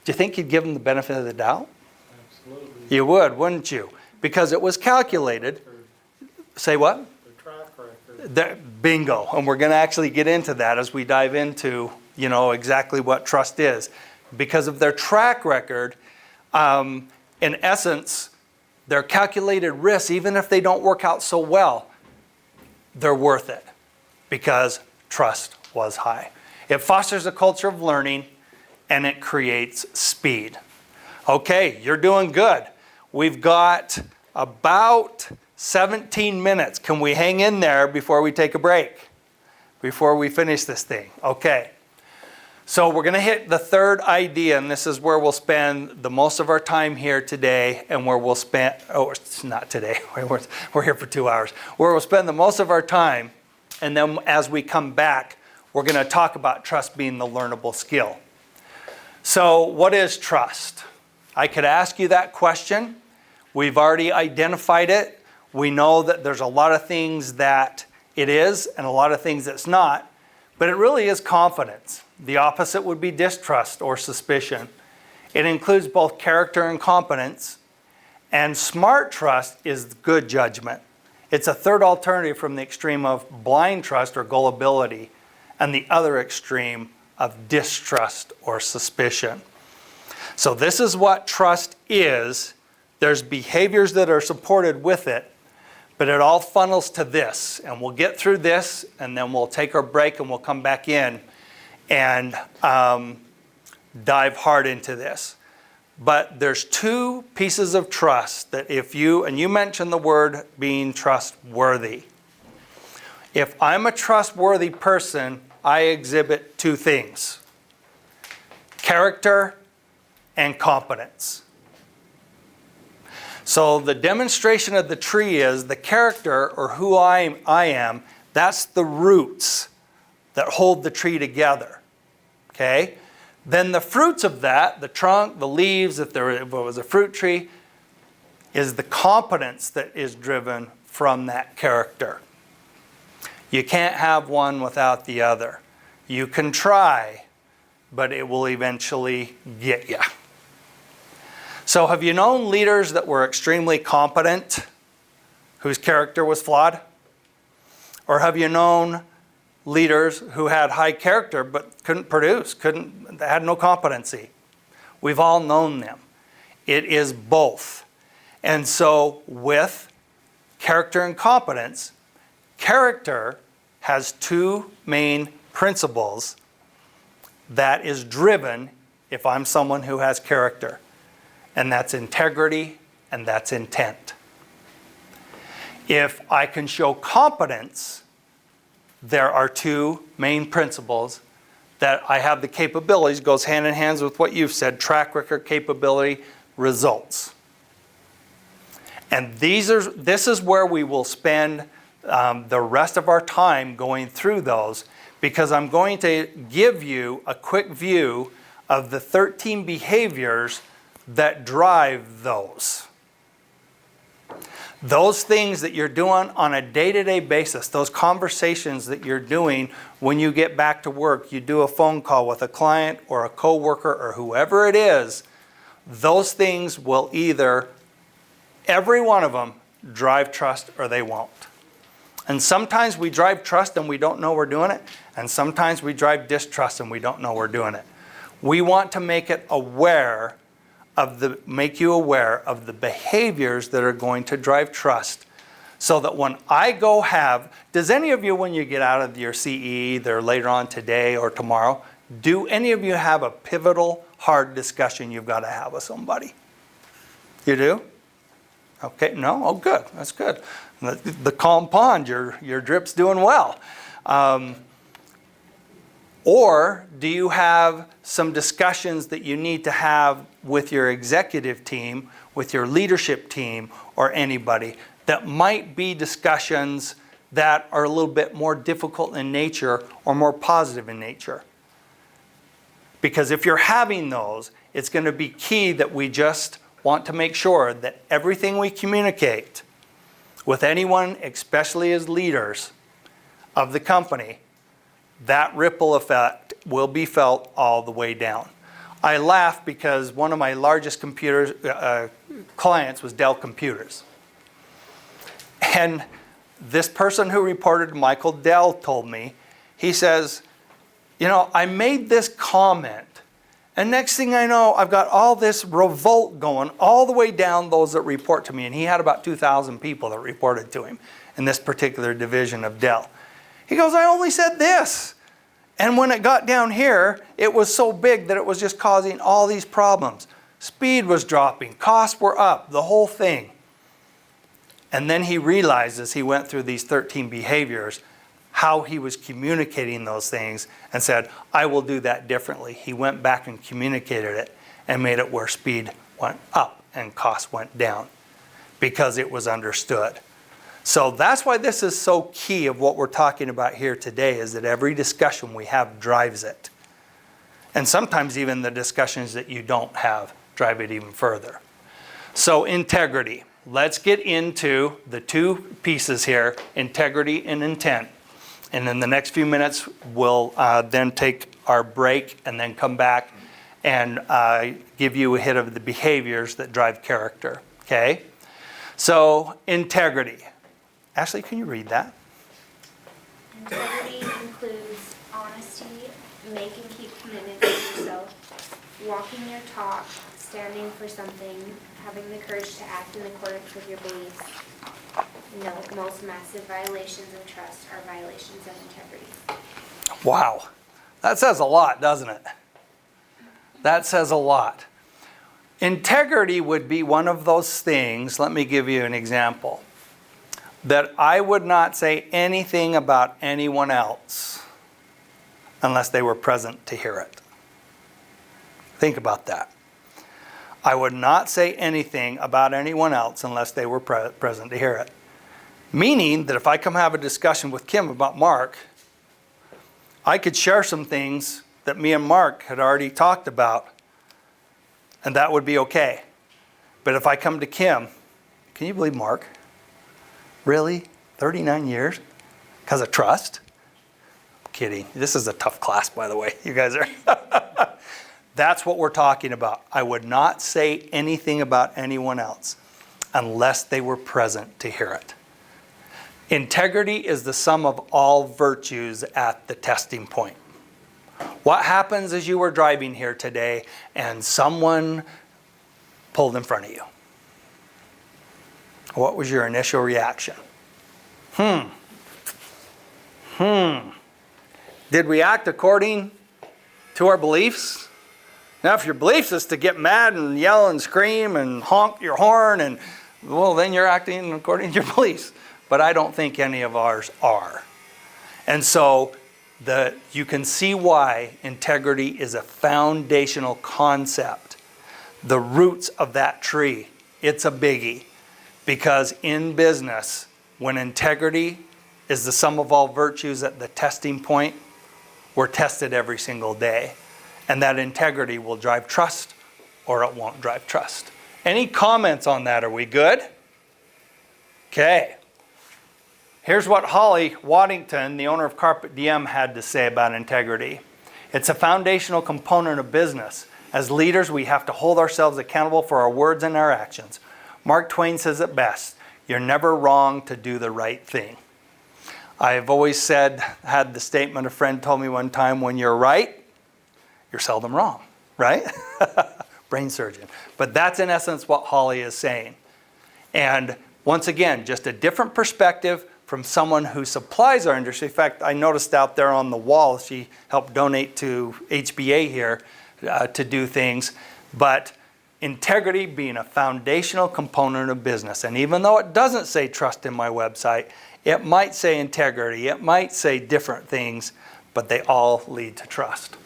Speaker 1: do you think you'd give them the benefit of the doubt?
Speaker 3: Absolutely.
Speaker 1: You would, wouldn't you? Because it was calculated. Say what?
Speaker 3: The track record.
Speaker 1: Bingo. And we're going to actually get into that as we dive into, exactly what trust is. Because of their track record, in essence, their calculated risks, even if they don't work out so well, they're worth it because trust was high. It fosters a culture of learning and it creates speed. Okay, you're doing good. We've got about 17 minutes. Can we hang in there before we take a break? Before we finish this thing? Okay. So we're going to hit the third idea, and this is where we'll spend the most of our time here today, and where we'll spend, it's not today, we're here for 2 hours, where we'll spend the most of our time, and then as we come back, we're going to talk about trust being the learnable skill. So what is trust? I could ask you that question. We've already identified it. We know that there's a lot of things that it is and a lot of things that's not, but it really is confidence. The opposite would be distrust or suspicion. It includes both character and competence, and smart trust is good judgment. It's a third alternative from the extreme of blind trust or gullibility, and the other extreme of distrust or suspicion. So this is what trust is. There's behaviors that are supported with it, but it all funnels to this. And we'll get through this, and then we'll take our break, and we'll come back in and dive hard into this. But there's two pieces of trust that if you mentioned the word being trustworthy. If I'm a trustworthy person, I exhibit two things: character and competence. So the demonstration of the tree is the character, or who I am, that's the roots that hold the tree together. Okay? Then the fruits of that, the trunk, the leaves, if it was a fruit tree, is the competence that is driven from that character. You can't have one without the other. You can try, but it will eventually get you. So have you known leaders that were extremely competent, whose character was flawed? Or have you known leaders who had high character but couldn't produce, had no competency. We've all known them. It is both. And so with character and competence, character has two main principles that is driven if I'm someone who has character. And that's integrity and that's intent. If I can show competence, there are two main principles that I have the capabilities, goes hand in hand with what you've said, track record, capability, results. And this is where we will spend the rest of our time going through those, because I'm going to give you a quick view of the 13 behaviors that drive those. Those things that you're doing on a day-to-day basis, those conversations that you're doing when you get back to work, you do a phone call with a client or a coworker or whoever it is, those things will either, every one of them, drive trust or they won't. And sometimes we drive trust and we don't know we're doing it, and sometimes we drive distrust and we don't know we're doing it. We want to make you aware of the behaviors that are going to drive trust, so that when I go does any of you, when you get out of your CE, either later on today or tomorrow, do any of you have a pivotal, hard discussion you've got to have with somebody? You do? Okay, no? Oh, good. That's good. The calm pond, your drip's doing well. Or do you have some discussions that you need to have with your executive team, with your leadership team, or anybody that might be discussions that are a little bit more difficult in nature or more positive in nature? Because if you're having those, it's going to be key that we just want to make sure that everything we communicate with anyone, especially as leaders of the company, that ripple effect will be felt all the way down. I laugh because one of my largest clients was Dell Computers. And this person who reported, Michael Dell, told me, he says, I made this comment, and next thing I know, I've got all this revolt going all the way down those that report to me. And he had about 2,000 people that reported to him in this particular division of Dell. He goes, I only said this. And when it got down here, it was so big that it was just causing all these problems. Speed was dropping, costs were up, the whole thing. And then he realized, as he went through these 13 behaviors, how he was communicating those things, and said, I will do that differently. He went back and communicated it and made it where speed went up and cost went down, because it was understood. So that's why this is so key of what we're talking about here today, is that every discussion we have drives it. And sometimes even the discussions that you don't have drive it even further. So integrity. Let's get into the two pieces here, integrity and intent. And in the next few minutes, we'll then take our break and then come back and give you a hit of the behaviors that drive character. Okay? So integrity. Ashley, can you read that?
Speaker 7: Integrity includes honesty, make and keep commitments to yourself, walking your talk, standing for something, having the courage to act in accordance with your beliefs. No, most massive violations of trust are violations of integrity.
Speaker 1: Wow. That says a lot, doesn't it? That says a lot. Integrity would be one of those things, let me give you an example, that I would not say anything about anyone else unless they were present to hear it. Think about that. I would not say anything about anyone else unless they were present to hear it. Meaning that if I come have a discussion with Kim about Mark, I could share some things that me and Mark had already talked about, and that would be okay. But if I come to Kim, can you believe Mark? Really? 39 years? Because of trust? I'm kidding. This is a tough class, by the way. You guys are. That's what we're talking about. I would not say anything about anyone else unless they were present to hear it. Integrity is the sum of all virtues at the testing point. What happens as you were driving here today and someone pulled in front of you? What was your initial reaction? Did we act according to our beliefs? Now, if your beliefs is to get mad and yell and scream and honk your horn, and well, then you're acting according to your beliefs. But I don't think any of ours are. And so you can see why integrity is a foundational concept. The roots of that tree, it's a biggie. Because in business, when integrity is the sum of all virtues at the testing point, we're tested every single day. And that integrity will drive trust or it won't drive trust. Any comments on that? Are we good? Okay. Here's what Holly Waddington, the owner of Carpet DM, had to say about integrity. It's a foundational component of business. As leaders, we have to hold ourselves accountable for our words and our actions. Mark Twain says it best, you're never wrong to do the right thing. I've always had the statement, a friend told me one time, when you're right, you're seldom wrong, right? Brain surgeon. But that's in essence what Holly is saying. And once again, just a different perspective from someone who supplies our industry. In fact, I noticed out there on the wall, she helped donate to HBA here to do things. But integrity being a foundational component of business. And even though it doesn't say trust in my website, it might say integrity, it might say different things, but they all lead to trust.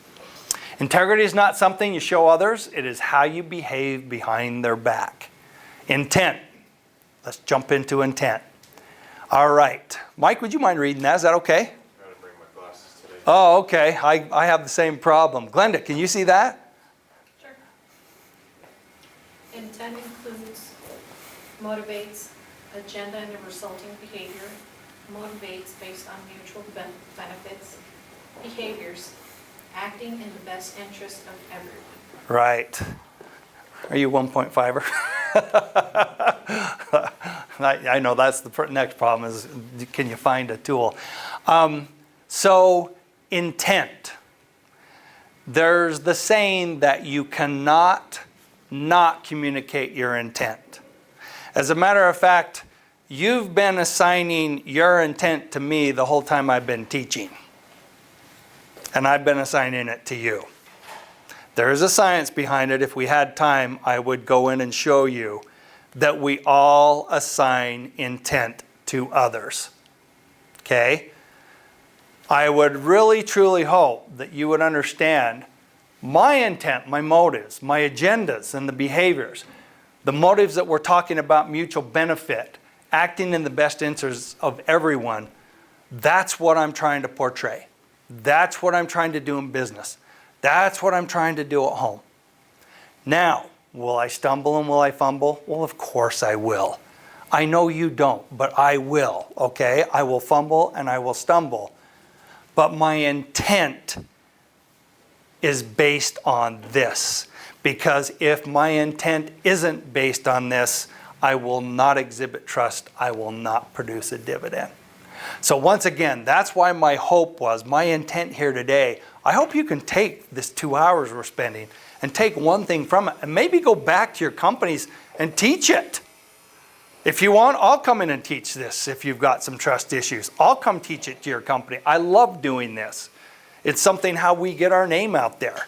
Speaker 1: Integrity is not something you show others, it is how you behave behind their back. Intent. Let's jump into intent. All right. Mike, would you mind reading that? Is that okay?
Speaker 9: I gotta bring my glasses today.
Speaker 1: Oh, okay. I have the same problem. Glenda, can you see that?
Speaker 4: Sure. Intent includes, motivates, agenda and the resulting behavior, motivates based on mutual benefits, behaviors, acting in the best interest of everyone.
Speaker 1: Right. Are you 1.5er? I know that's the next problem is, can you find a tool? So intent. There's the saying that you cannot not communicate your intent. As a matter of fact, you've been assigning your intent to me the whole time I've been teaching. And I've been assigning it to you. There is a science behind it. If we had time, I would go in and show you that we all assign intent to others. Okay? I would really, truly hope that you would understand my intent, my motives, my agendas, and the behaviors. The motives that we're talking about, mutual benefit, acting in the best interests of everyone, that's what I'm trying to portray. That's what I'm trying to do in business. That's what I'm trying to do at home. Now, will I stumble and will I fumble? Well, of course I will. I know you don't, but I will, okay? I will fumble and I will stumble. But my intent is based on this. Because if my intent isn't based on this, I will not exhibit trust. I will not produce a dividend. So once again, that's why my hope was, my intent here today, I hope you can take this 2 hours we're spending and take one thing from it and maybe go back to your companies and teach it. If you want, I'll come in and teach this if you've got some trust issues. I'll come teach it to your company. I love doing this. It's something how we get our name out there.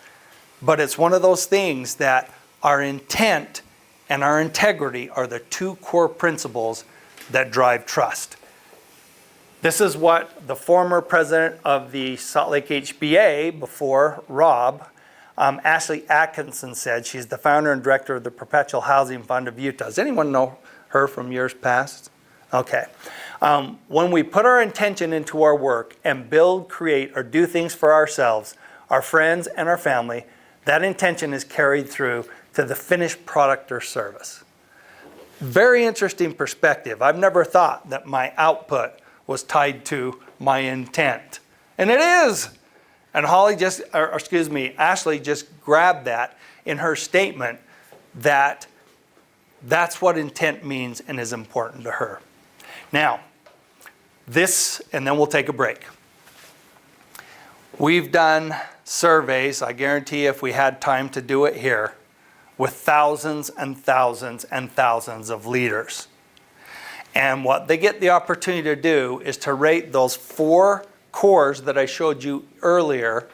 Speaker 1: But it's one of those things that our intent and our integrity are the two core principles that drive trust. This is what the former president of the Salt Lake HBA, before Rob, Ashley Atkinson said. She's the founder and director of the Perpetual Housing Fund of Utah. Does anyone know her from years past? Okay. When we put our intention into our work and build, create, or do things for ourselves, our friends, and our family, that intention is carried through to the finished product or service. Very interesting perspective. I've never thought that my output was tied to my intent. And it is. And Ashley just grabbed that in her statement that that's what intent means and is important to her. Now, This, and then we'll take a break. We've done surveys, I guarantee if we had time to do it here, with thousands and thousands and thousands of leaders. And what they get the opportunity to do is to rate those 4 cores that I showed you earlier.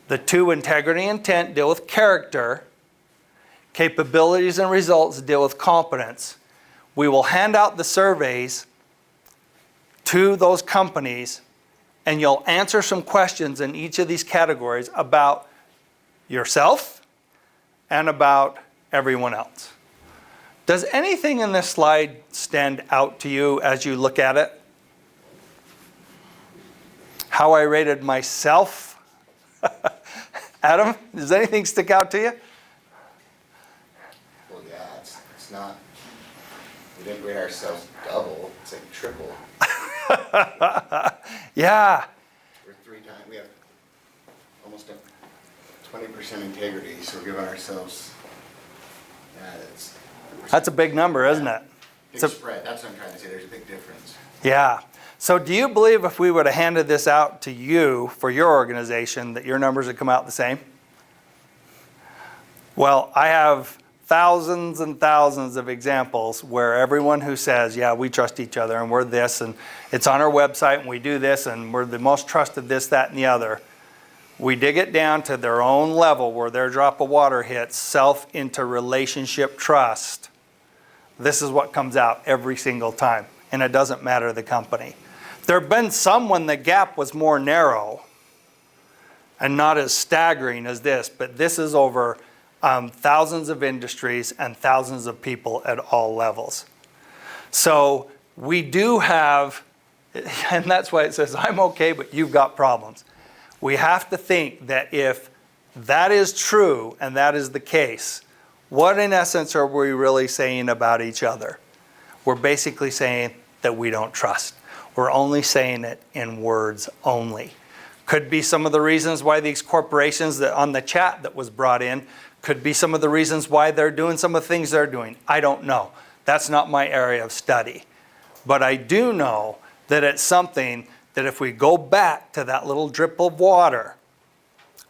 Speaker 1: The 2, integrity and intent, deal with character. Capabilities and results deal with competence. We will hand out the surveys to those companies, and you'll answer some questions in each of these categories about yourself and about everyone else. Does anything in this slide stand out to you as you look at it? How I rated myself? Adam, does anything stick out to you?
Speaker 8: Well, yeah, it's not, we didn't rate ourselves double, it's like triple.
Speaker 1: Yeah.
Speaker 8: We're 3 times, we have almost a 20% integrity, so we're giving ourselves,
Speaker 1: That's a big number, isn't it?
Speaker 8: big spread, that's what I'm trying to say, there's a big difference.
Speaker 1: Yeah. So do you believe if we would have handed this out to you for your organization that your numbers would come out the same? Well, I have thousands and thousands of examples where everyone who says, yeah, we trust each other and we're this and it's on our website and we do this and we're the most trusted this, that, and the other. We dig it down to their own level where their drop of water hits self into relationship trust. This is what comes out every single time, and it doesn't matter the company. There have been some when the gap was more narrow and not as staggering as this, but this is over thousands of industries and thousands of people at all levels. So we do have, and that's why it says, I'm okay, but you've got problems. We have to think that if that is true and that is the case, what in essence are we really saying about each other? We're basically saying that we don't trust. We're only saying it in words only. Could be some of the reasons why these corporations that on the chat that was brought in, could be some of the reasons why they're doing some of the things they're doing. I don't know. That's not my area of study. But I do know that it's something that if we go back to that little drip of water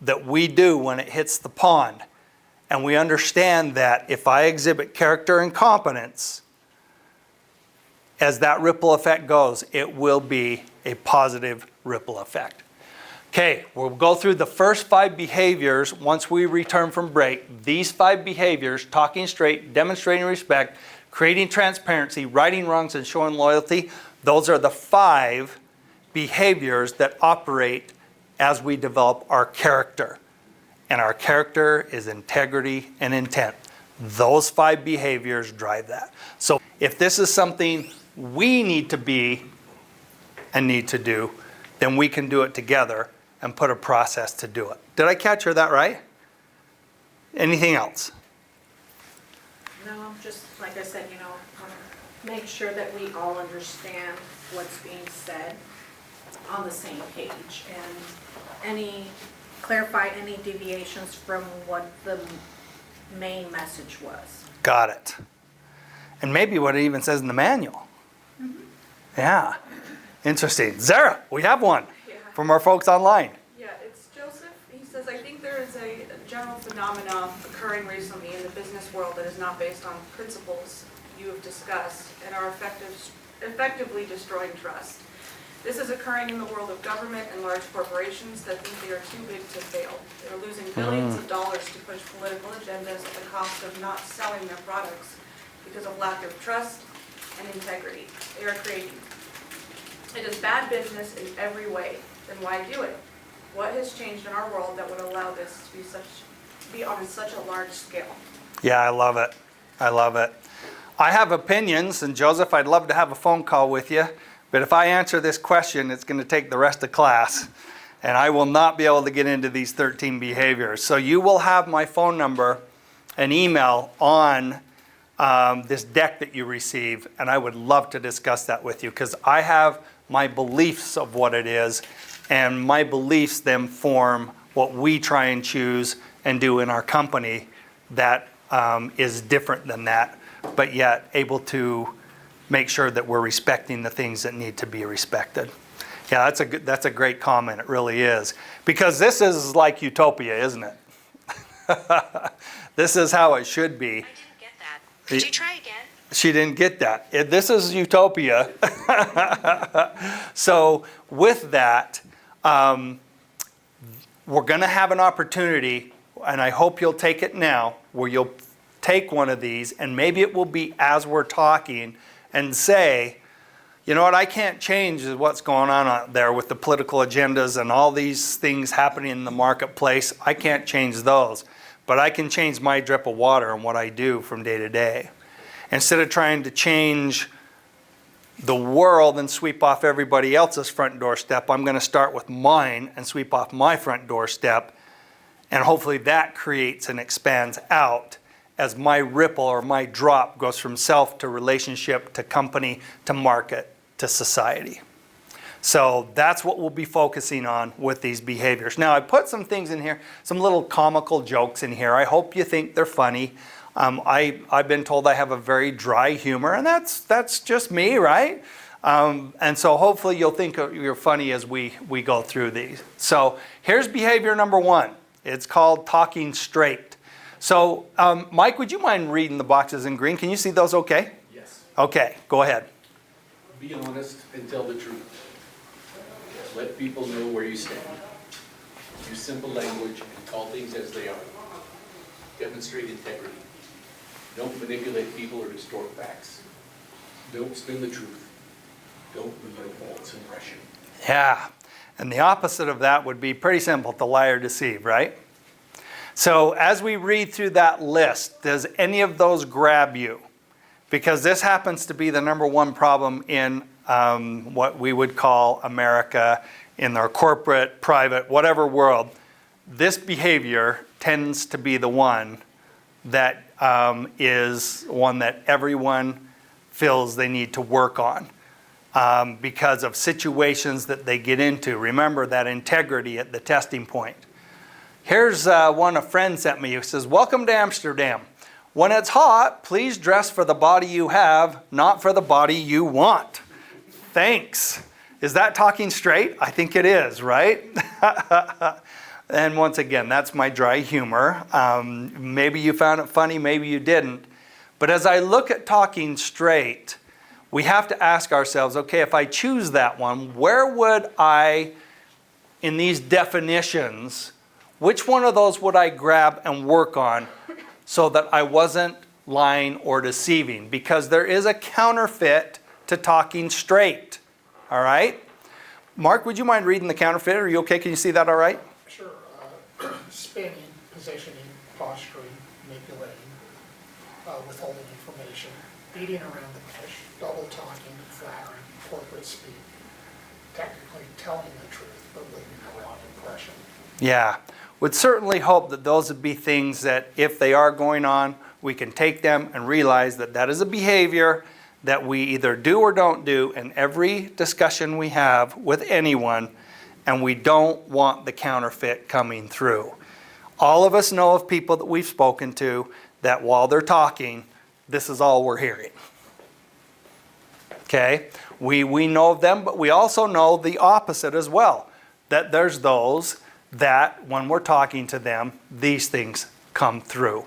Speaker 1: that we do when it hits the pond, and we understand that if I exhibit character and competence, as that ripple effect goes, it will be a positive ripple effect. Okay, we'll go through the first 5 behaviors once we return from break. These 5 behaviors, talking straight, demonstrating respect, creating transparency, righting wrongs, and showing loyalty, those are the 5 behaviors that operate as we develop our character. And our character is integrity and intent. Those 5 behaviors drive that. So if this is something we need to be and need to do, then we can do it together and put a process to do it. Did I capture that right? Anything else?
Speaker 4: No, just like I said, make sure that we all understand what's being said on the same page and clarify any deviations from what the main message was.
Speaker 1: Got it. And maybe what it even says in the manual. Mm-hmm. Yeah. Interesting. Zara, we have one from our folks online.
Speaker 6: Yeah, it's Joseph. He says, I think there is a general phenomenon occurring recently in the business world that is not based on principles you have discussed and are effectively destroying trust. This is occurring in the world of government and large corporations that think they are too big to fail. They are losing billions of dollars to push political agendas at the cost of not selling their products because of lack of trust and integrity they are creating. It is bad business in every way. Then why do it? What has changed in our world that would allow this to be on such a large scale?
Speaker 1: Yeah, I love it. I love it. I have opinions, and Joseph, I'd love to have a phone call with you. But if I answer this question, it's going to take the rest of class, and I will not be able to get into these 13 behaviors. So you will have my phone number and email on this deck that you receive, and I would love to discuss that with you because I have my beliefs of what it is, and my beliefs then form what we try and choose and do in our company that is different than that, but yet able to make sure that we're respecting the things that need to be respected. Yeah, that's a great comment. It really is. Because this is like utopia, isn't it? This is how it should be.
Speaker 10: I didn't get that. Could you try again?
Speaker 1: She didn't get that. This is utopia. So with that, we're going to have an opportunity, and I hope you'll take it now, where you'll take one of these, and maybe it will be as we're talking, and say, you know what, I can't change what's going on out there with the political agendas and all these things happening in the marketplace. I can't change those, but I can change my drip of water and what I do from day to day. Instead of trying to change the world and sweep off everybody else's front doorstep, I'm going to start with mine and sweep off my front doorstep, and hopefully that creates and expands out as my ripple or my drop goes from self to relationship to company to market to society. So that's what we'll be focusing on with these behaviors. Now, I put some things in here, some little comical jokes in here. I hope you think they're funny. I've been told I have a very dry humor, and that's just me, right? And so hopefully you'll think you're funny as we go through these. So here's behavior number 1. It's called talking straight. So Mike, would you mind reading the boxes in green? Can you see those okay?
Speaker 5: Yes.
Speaker 1: Okay, go ahead.
Speaker 5: Be honest and tell the truth. Let people know where you stand. Use simple language and call things as they are. Demonstrate integrity. Don't manipulate people or distort facts. Don't spin the truth. Don't leave a false impression.
Speaker 1: Yeah, and the opposite of that would be pretty simple, to lie or deceive, right? So as we read through that list, does any of those grab you? Because this happens to be the number 1 problem in what we would call America, in our corporate, private, whatever world. This behavior tends to be the one that is one that everyone feels they need to work on because of situations that they get into. Remember that integrity at the testing point. Here's one a friend sent me who says, "Welcome to Amsterdam. When it's hot, please dress for the body you have, not for the body you want." Thanks. Is that talking straight? I think it is, right? And once again, that's my dry humor. Maybe you found it funny, maybe you didn't. But as I look at talking straight, we have to ask ourselves, okay, if I choose that one, where would I, in these definitions, which one of those would I grab and work on so that I wasn't lying or deceiving? Because there is a counterfeit to talking straight, all right? Mark, would you mind reading the counterfeit? Are you okay? Can you see that all right?
Speaker 2: Sure, spinning, positioning, posturing, manipulating, withholding information, beating around the bush, double talking, flattering, corporate speak, technically telling the truth, but leaving a wrong impression.
Speaker 1: Yeah. Would certainly hope that those would be things that if they are going on, we can take them and realize that that is a behavior that we either do or don't do in every discussion we have with anyone, and we don't want the counterfeit coming through. All of us know of people that we've spoken to that while they're talking, this is all we're hearing. Okay? We know of them, but we also know the opposite as well, that there's those that when we're talking to them, these things come through.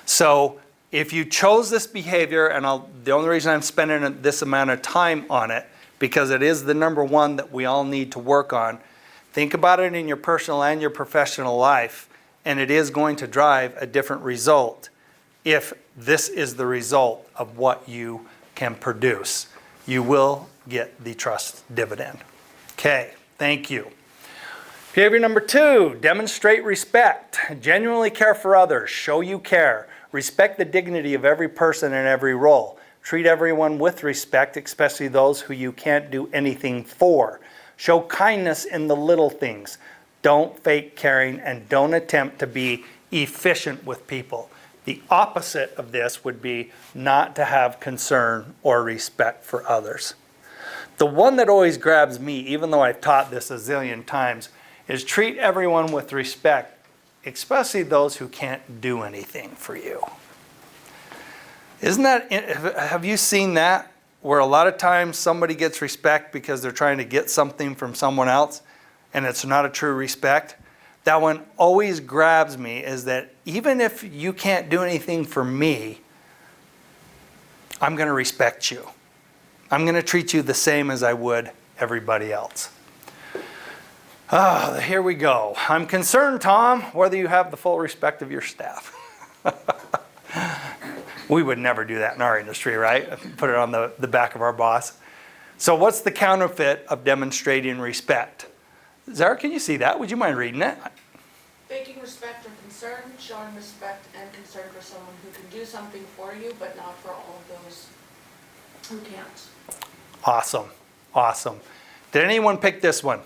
Speaker 1: So if you chose this behavior, and the only reason I'm spending this amount of time on it, because it is the number 1 that we all need to work on, think about it in your personal and your professional life, and it is going to drive a different result if this is the result of what you can produce. You will get the trust dividend. Okay, thank you. Behavior number 2, demonstrate respect. Genuinely care for others. Show you care. Respect the dignity of every person in every role. Treat everyone with respect, especially those who you can't do anything for. Show kindness in the little things. Don't fake caring, and don't attempt to be efficient with people. The opposite of this would be not to have concern or respect for others. The one that always grabs me, even though I've taught this a zillion times, is treat everyone with respect, especially those who can't do anything for you. Isn't that, have you seen that? where a lot of times somebody gets respect because they're trying to get something from someone else and it's not a true respect, that one always grabs me, is that even if you can't do anything for me, I'm going to respect you. I'm going to treat you the same as I would everybody else. Ah, here we go. I'm concerned, Tom, whether you have the full respect of your staff. We would never do that in our industry, right? Put it on the back of our boss. So what's the counterfeit of demonstrating respect? Zara, can you see that? Would you mind reading it?
Speaker 6: Faking respect or concern, showing respect and concern for someone who can do something for you, but not for all of those who can't.
Speaker 1: Awesome. Awesome. Did anyone pick this one?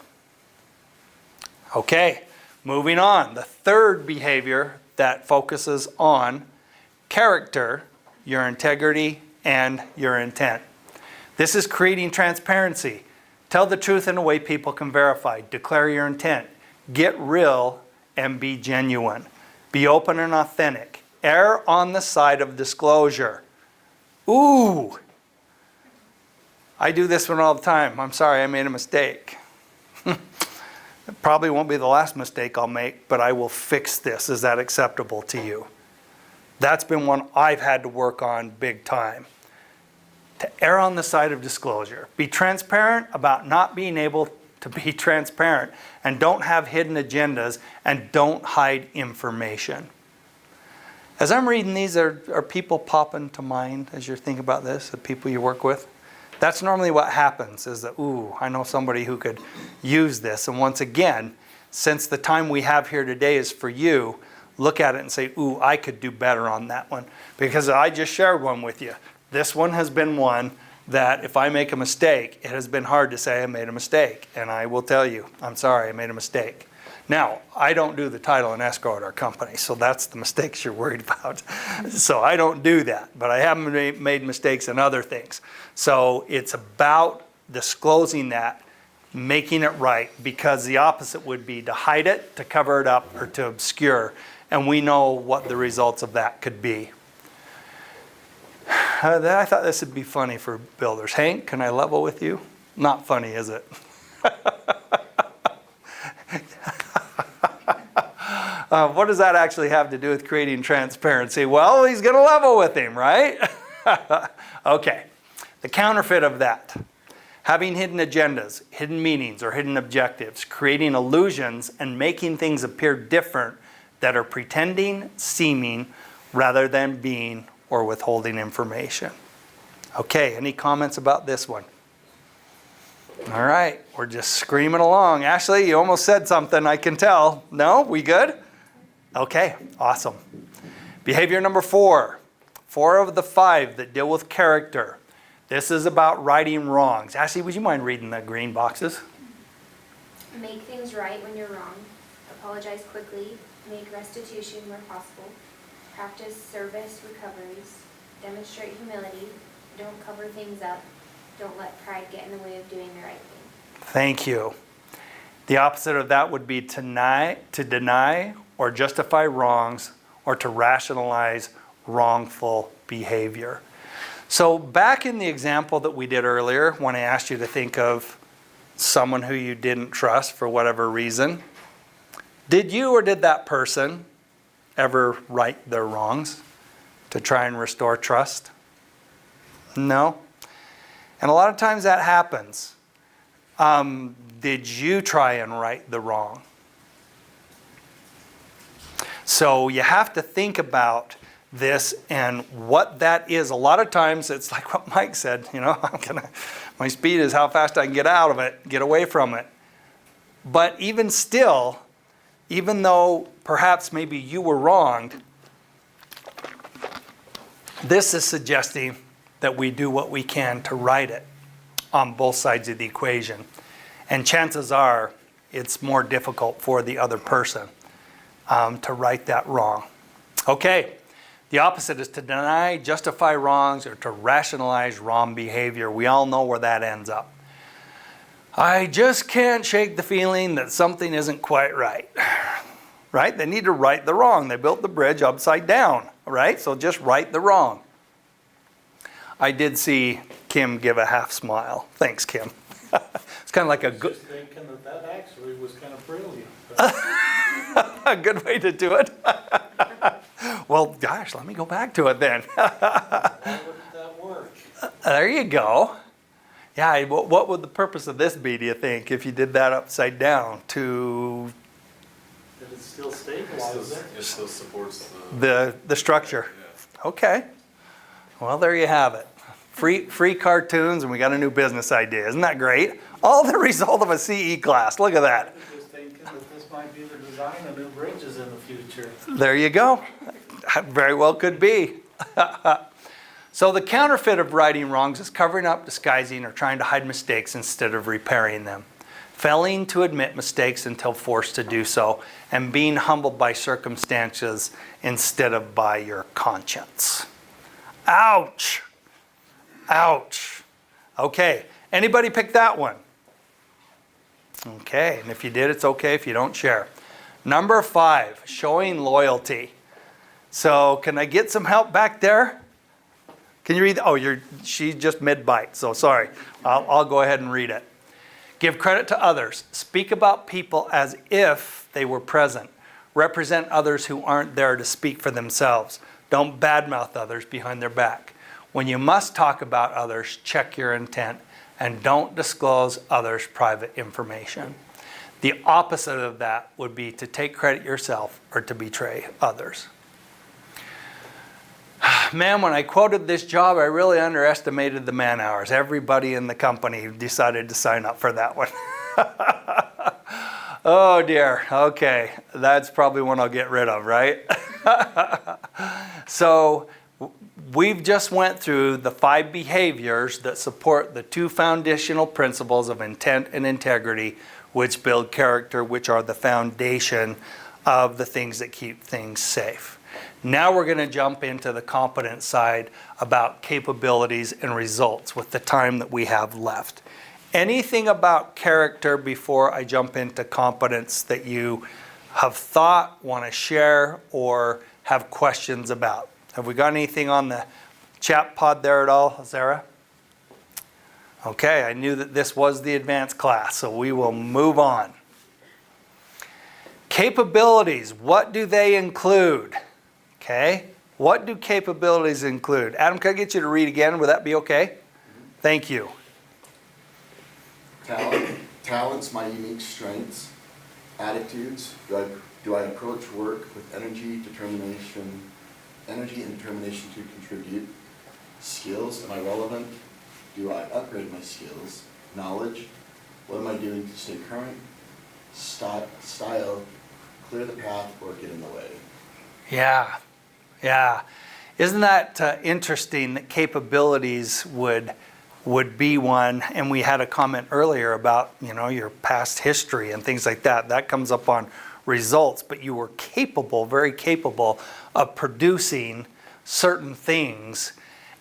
Speaker 1: Okay, moving on. The third behavior that focuses on character, your integrity, and your intent. This is creating transparency. Tell the truth in a way people can verify. Declare your intent. Get real and be genuine. Be open and authentic. Err on the side of disclosure. Ooh! I do this one all the time. I'm sorry, I made a mistake. It probably won't be the last mistake I'll make, but I will fix this. Is that acceptable to you? That's been one I've had to work on big time. To err on the side of disclosure. Be transparent about not being able to be transparent, and don't have hidden agendas, and don't hide information. As I'm reading these, are people popping to mind as you're thinking about this, the people you work with? That's normally what happens, is that, ooh, I know somebody who could use this. And once again, since the time we have here today is for you, look at it and say, ooh, I could do better on that one. Because I just shared one with you. This one has been one that if I make a mistake, it has been hard to say I made a mistake. And I will tell you, I'm sorry, I made a mistake. Now, I don't do the title and escrow at our company, so that's the mistakes you're worried about. So I don't do that, but I haven't made mistakes in other things. So it's about disclosing that, making it right, because the opposite would be to hide it, to cover it up, or to obscure. And we know what the results of that could be. I thought this would be funny for builders. Hank, can I level with you? Not funny, is it? What does that actually have to do with creating transparency? Well, he's going to level with him, right? Okay. The counterfeit of that. Having hidden agendas, hidden meanings, or hidden objectives. Creating illusions and making things appear different that are pretending, seeming, rather than being or withholding information. Okay, any comments about this one? All right, we're just screaming along. Ashley, you almost said something, I can tell. No, we good? Okay, awesome. Behavior number 4. 4 of the 5 that deal with character. This is about righting wrongs. Ashley, would you mind reading the green boxes?
Speaker 7: Make things right when you're wrong. Apologize quickly. Make restitution where possible. Practice service recoveries. Demonstrate humility. Don't cover things up. Don't let pride get in the way of doing the right thing.
Speaker 1: Thank you. The opposite of that would be to deny or justify wrongs, or to rationalize wrongful behavior. So back in the example that we did earlier, when I asked you to think of someone who you didn't trust for whatever reason, did you or did that person ever right their wrongs to try and restore trust? No. And a lot of times that happens. Did you try and right the wrong? So you have to think about this and what that is. A lot of times it's like what Mike said, you know, my speed is how fast I can get out of it, get away from it. But even still, even though perhaps maybe you were wronged, this is suggesting that we do what we can to right it on both sides of the equation. And chances are it's more difficult for the other person to right that wrong. Okay, the opposite is to deny, justify wrongs, or to rationalize wrong behavior. We all know where that ends up. I just can't shake the feeling that something isn't quite right. Right? They need to right the wrong. They built the bridge upside down, right? So just right the wrong. I did see Kim give a half smile. Thanks, Kim. It's kind of like a good,
Speaker 3: Just thinking that actually was kind of brilliant.
Speaker 1: a good way to do it. Well, gosh, let me go back to it then.
Speaker 3: Why wouldn't that work?
Speaker 1: There you go. Yeah, what would the purpose of this be, do you think, if you did that upside down to
Speaker 3: Did it still stabilize it?
Speaker 9: It still supports
Speaker 1: the structure? Okay. Well, there you have it. Free cartoons, and we got a new business idea. Isn't that great? All the result of a CE class. Look at that.
Speaker 3: I was just thinking that this might be the design of new bridges in the future.
Speaker 1: There you go. Very well could be. So the counterfeit of righting wrongs is covering up, disguising, or trying to hide mistakes instead of repairing them. Failing to admit mistakes until forced to do so, and being humbled by circumstances instead of by your conscience. Ouch. Ouch. Okay, anybody pick that one? Okay, and if you did, it's okay if you don't share. Number 5, showing loyalty. So can I get some help back there? Can you read? Oh, she's just mid-bite, so sorry. I'll go ahead and read it. Give credit to others. Speak about people as if they were present. Represent others who aren't there to speak for themselves. Don't badmouth others behind their back. When you must talk about others, check your intent and don't disclose others' private information. The opposite of that would be to take credit yourself or to betray others. Man, when I quoted this job, I really underestimated the man hours. Everybody in the company decided to sign up for that one. Oh dear, okay, that's probably one I'll get rid of, right? So we've just went through the 5 behaviors that support the 2 foundational principles of intent and integrity, which build character, which are the foundation of the things that keep things safe. Now we're going to jump into the competence side about capabilities and results with the time that we have left. Anything about character before I jump into competence that you have thought, want to share, or have questions about? Have we got anything on the chat pod there at all, Sarah? Okay, I knew that this was the advanced class, so we will move on. Capabilities, what do they include? Okay, what do capabilities include? Adam, can I get you to read again? Would that be okay? Thank you.
Speaker 8: Talents, my unique strengths. Attitudes, do I approach work with energy and determination to contribute? Skills, am I relevant? Do I upgrade my skills? Knowledge, what am I doing to stay current? Style, clear the path or get in the way.
Speaker 1: Yeah. Isn't that interesting that capabilities would be one, and we had a comment earlier about, your past history and things like that. That comes up on results, but you were capable, very capable of producing certain things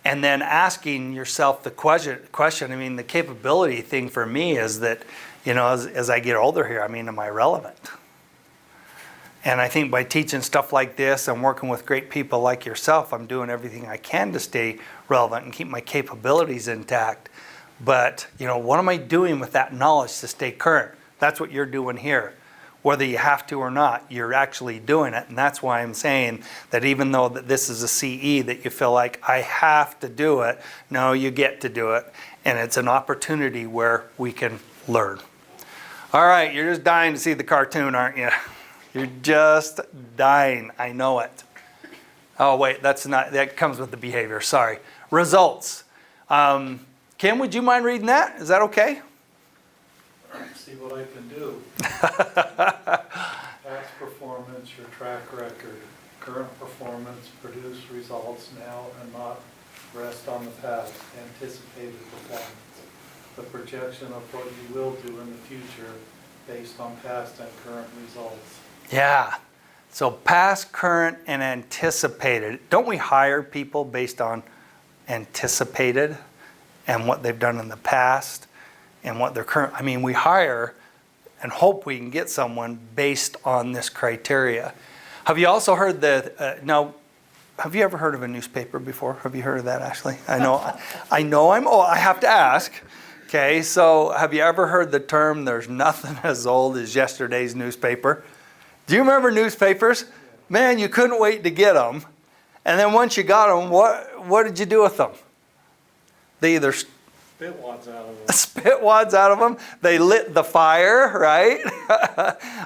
Speaker 1: and then asking yourself the question. I mean, the capability thing for me is that, as I get older here, am I relevant? And I think by teaching stuff like this and working with great people like yourself, I'm doing everything I can to stay relevant and keep my capabilities intact. But, what am I doing with that knowledge to stay current? That's what you're doing here. Whether you have to or not, you're actually doing it. And that's why I'm saying that even though that this is a CE that you feel like I have to do it, no, you get to do it. And it's an opportunity where we can learn. All right, you're just dying to see the cartoon, aren't you? You're just dying. I know it. Oh, wait, that comes with the behavior. Sorry. Results. Kim, would you mind reading that? Is that okay?
Speaker 3: See what I can do. Past performance, your track record. Current performance, produce results now and not rest on the past. Anticipated performance. The projection of what you will do in the future based on past and current results.
Speaker 1: Yeah. So past, current, and anticipated. Don't we hire people based on anticipated and what they've done in the past and what they're current? We hire and hope we can get someone based on this criteria. Have you also heard have you ever heard of a newspaper before? Have you heard of that, Ashley? I know I'm old. I have to ask. Okay, so have you ever heard the term, there's nothing as old as yesterday's newspaper? Do you remember newspapers? Man, you couldn't wait to get them. And then once you got them, what did you do with them? They either
Speaker 3: Spit wads out of it.
Speaker 1: spit wads out of them. They lit the fire, right?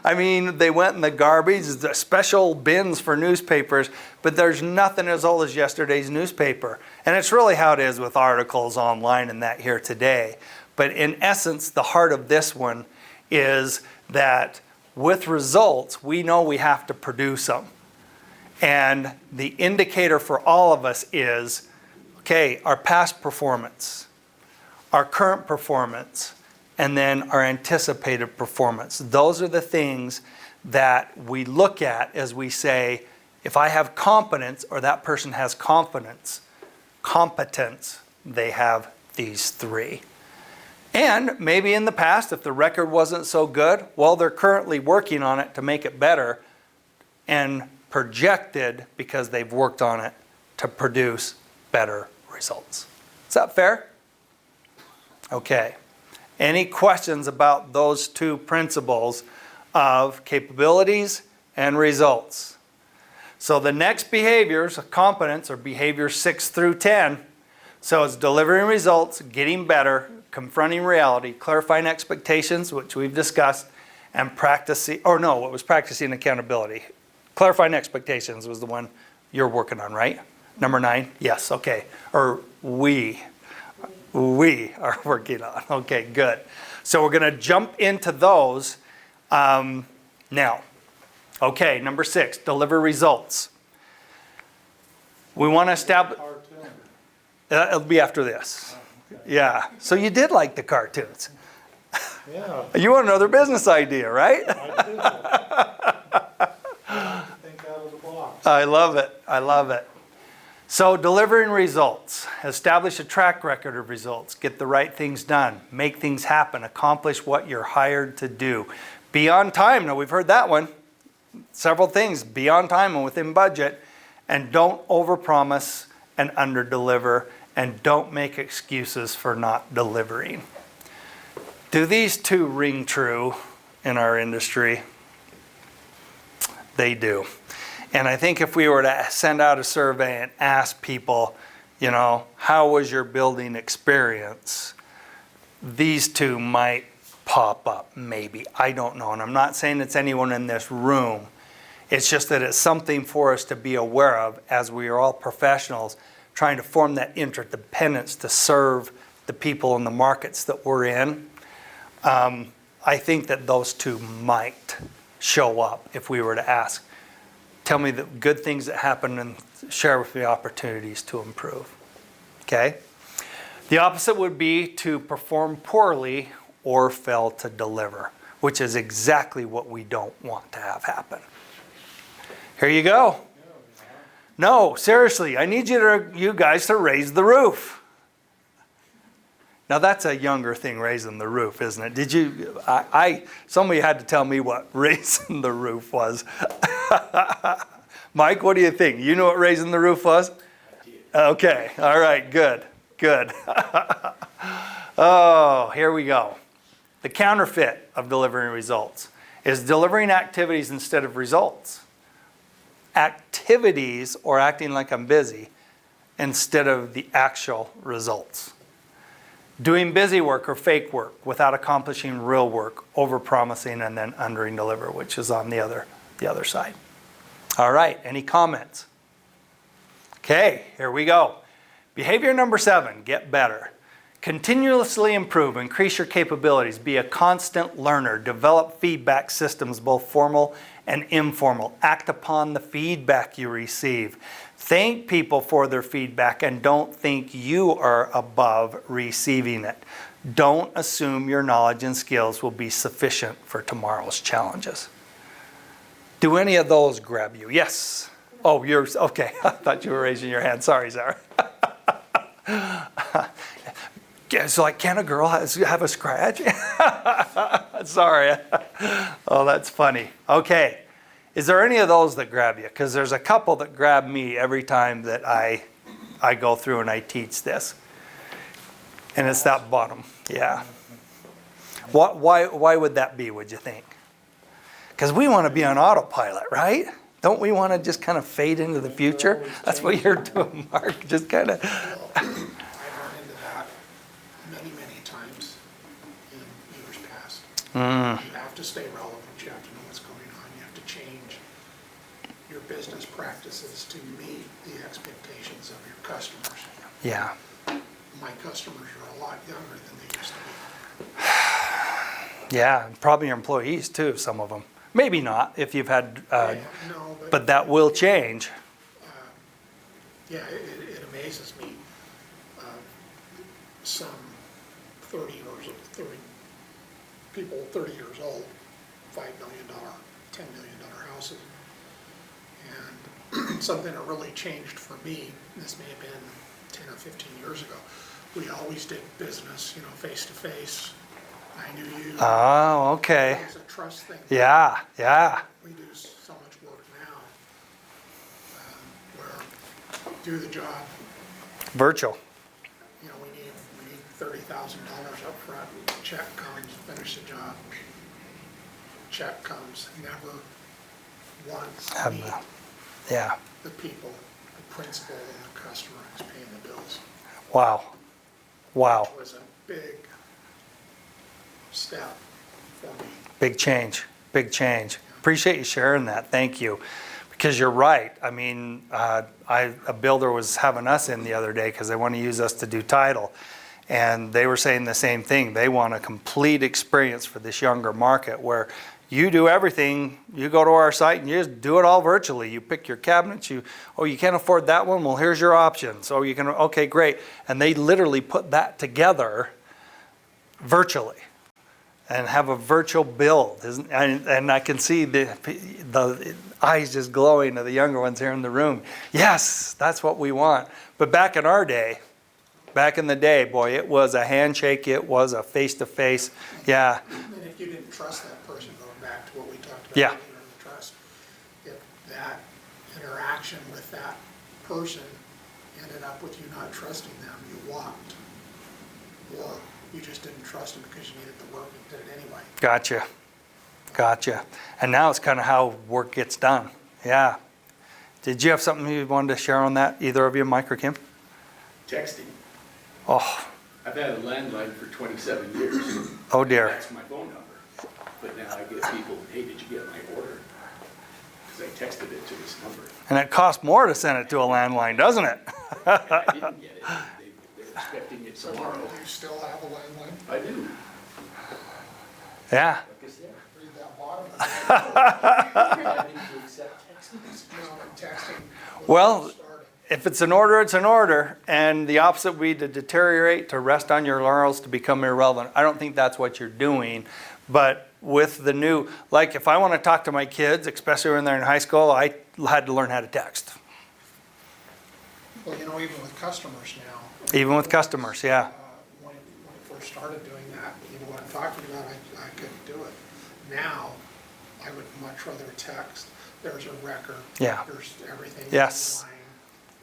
Speaker 1: I mean, they went in the garbage, the special bins for newspapers, but there's nothing as old as yesterday's newspaper. And it's really how it is with articles online and that here today. But in essence, the heart of this one is that with results, we know we have to produce them. And the indicator for all of us is, okay, our past performance, our current performance, and then our anticipated performance. Those are the things that we look at as we say, if I have competence or that person has competence, they have these three. And maybe in the past, if the record wasn't so good, well, they're currently working on it to make it better and projected because they've worked on it to produce better results. Is that fair? Okay. Any questions about those two principles of capabilities and results? So the next behaviors of competence are behaviors 6 through 10. So it's delivering results, getting better, confronting reality, clarifying expectations, which we've discussed, and practicing, what was practicing accountability? Clarifying expectations was the one you're working on, right? Number 9? Yes, okay. Or we are working on. Okay, good. So we're going to jump into those now. Okay, number 6, deliver results. We want to establish... It'll be after this. Yeah. So you did like the cartoons.
Speaker 3: Yeah.
Speaker 1: You want another business idea, right?
Speaker 3: I do. Think out of the box.
Speaker 1: I love it. I love it. So delivering results. Establish a track record of results. Get the right things done. Make things happen. Accomplish what you're hired to do. Be on time. Now, we've heard that one. Several things. Be on time and within budget. And don't overpromise and underdeliver. And don't make excuses for not delivering. Do these two ring true in our industry? They do. And I think if we were to send out a survey and ask people, how was your building experience? These two might pop up, maybe. I don't know. And I'm not saying it's anyone in this room. It's just that it's something for us to be aware of as we are all professionals trying to form that interdependence to serve the people in the markets that we're in. I think that those two might show up if we were to ask. Tell me the good things that happen and share with me opportunities to improve. Okay? The opposite would be to perform poorly or fail to deliver, which is exactly what we don't want to have happen. Here you go. No, seriously, I need you guys to raise the roof. Now that's a younger thing, raising the roof, isn't it? Did you, somebody had to tell me what raising the roof was. Mike, what do you think? You know what raising the roof was? Okay, all right, good. Oh, here we go. The counterfeit of delivering results is delivering activities instead of results. Activities or acting like I'm busy instead of the actual results. Doing busy work or fake work without accomplishing real work, over-promising and then under-deliver, which is on the other side. All right, any comments? Okay, here we go. Behavior number 7, get better. Continuously improve, increase your capabilities, be a constant learner, develop feedback systems, both formal and informal. Act upon the feedback you receive. Thank people for their feedback and don't think you are above receiving it. Don't assume your knowledge and skills will be sufficient for tomorrow's challenges. Do any of those grab you? Yes. Oh, yours. Okay. I thought you were raising your hand. Sorry, Sarah. So like, can a girl have a scratch? Sorry. Oh, that's funny. Okay. Is there any of those that grab you? Because there's a couple that grab me every time that I go through and I teach this. And it's that bottom, yeah. Why would that be, would you think? Because we want to be on autopilot, right? Don't we want to just kind of fade into the future? That's what you're doing, Mark, just kind of.
Speaker 2: Well, I've run into that many times in years past. You have to stay relevant, you have to know what's going on, you have to change your business practices to meet the expectations of your customers.
Speaker 1: Yeah,
Speaker 2: My customers are a lot younger than they used to be.
Speaker 1: yeah, probably your employees too, some of them. Maybe not, if you've had,
Speaker 2: No,
Speaker 1: but that will change.
Speaker 2: Yeah, it amazes me. Some 30 people 30 years old, $5 million, $10 million houses. And something that really changed for me, this may have been 10 or 15 years ago, we always did business, face to face. I knew you.
Speaker 1: Oh, okay.
Speaker 2: It's a trust thing.
Speaker 1: Yeah, yeah.
Speaker 2: We do so much work now, where do the job,
Speaker 1: Virtual.
Speaker 2: we need $30,000 up front. Check comes, finish the job. Check comes, never once meet
Speaker 1: Yeah.
Speaker 2: the people, the principal and the customer is paying the bills.
Speaker 1: Wow. Wow.
Speaker 2: It was a big step for me.
Speaker 1: Big change. Big change. Appreciate you sharing that. Thank you. Because you're right. I mean, a builder was having us in the other day because they want to use us to do title. And they were saying the same thing. They want a complete experience for this younger market where you do everything. You go to our site and you just do it all virtually. You pick your cabinets. You can't afford that one? Well, here's your options. Oh, you can, okay, great. And they literally put that together virtually and have a virtual build. And I can see the eyes just glowing of the younger ones here in the room. Yes, that's what we want. But back in our day, back in the day, boy, it was a handshake. It was a face-to-face. Yeah.
Speaker 2: And if you didn't trust that person, going back to what we talked about
Speaker 1: Yeah.
Speaker 2: earlier, the trust, if that interaction with that person ended up with you not trusting them, you walked. Or you just didn't trust them because you needed the work and did it anyway.
Speaker 1: Gotcha. Gotcha. And now it's kind of how work gets done. Yeah. Did you have something you wanted to share on that, either of you, Mike or Kim?
Speaker 5: Texting.
Speaker 1: Oh,
Speaker 5: I've had a landline for 27 years.
Speaker 1: oh dear.
Speaker 5: That's my phone number. But now I get people, hey, did you get my order? Because I texted it to this number.
Speaker 1: And it costs more to send it to a landline, doesn't it?
Speaker 5: And I didn't get it. They're expecting it tomorrow.
Speaker 2: Do you still have a landline?
Speaker 5: I do.
Speaker 1: Yeah.
Speaker 5: Like I said,
Speaker 2: Read that bottom.
Speaker 5: having to accept text messages.
Speaker 2: Texting. was
Speaker 1: Well,
Speaker 2: started.
Speaker 1: if it's an order, it's an order. And the opposite would be to deteriorate, to rest on your laurels, to become irrelevant. I don't think that's what you're doing. But with the new, like if I want to talk to my kids, especially when they're in high school, I had to learn how to text.
Speaker 2: Well, even with customers now.
Speaker 1: Even with customers, yeah.
Speaker 2: When I first started doing that, even what I'm talking about, I couldn't do it. Now, I would much rather text. There's a record.
Speaker 1: Yeah.
Speaker 2: There's everything.
Speaker 1: Yes.
Speaker 2: online.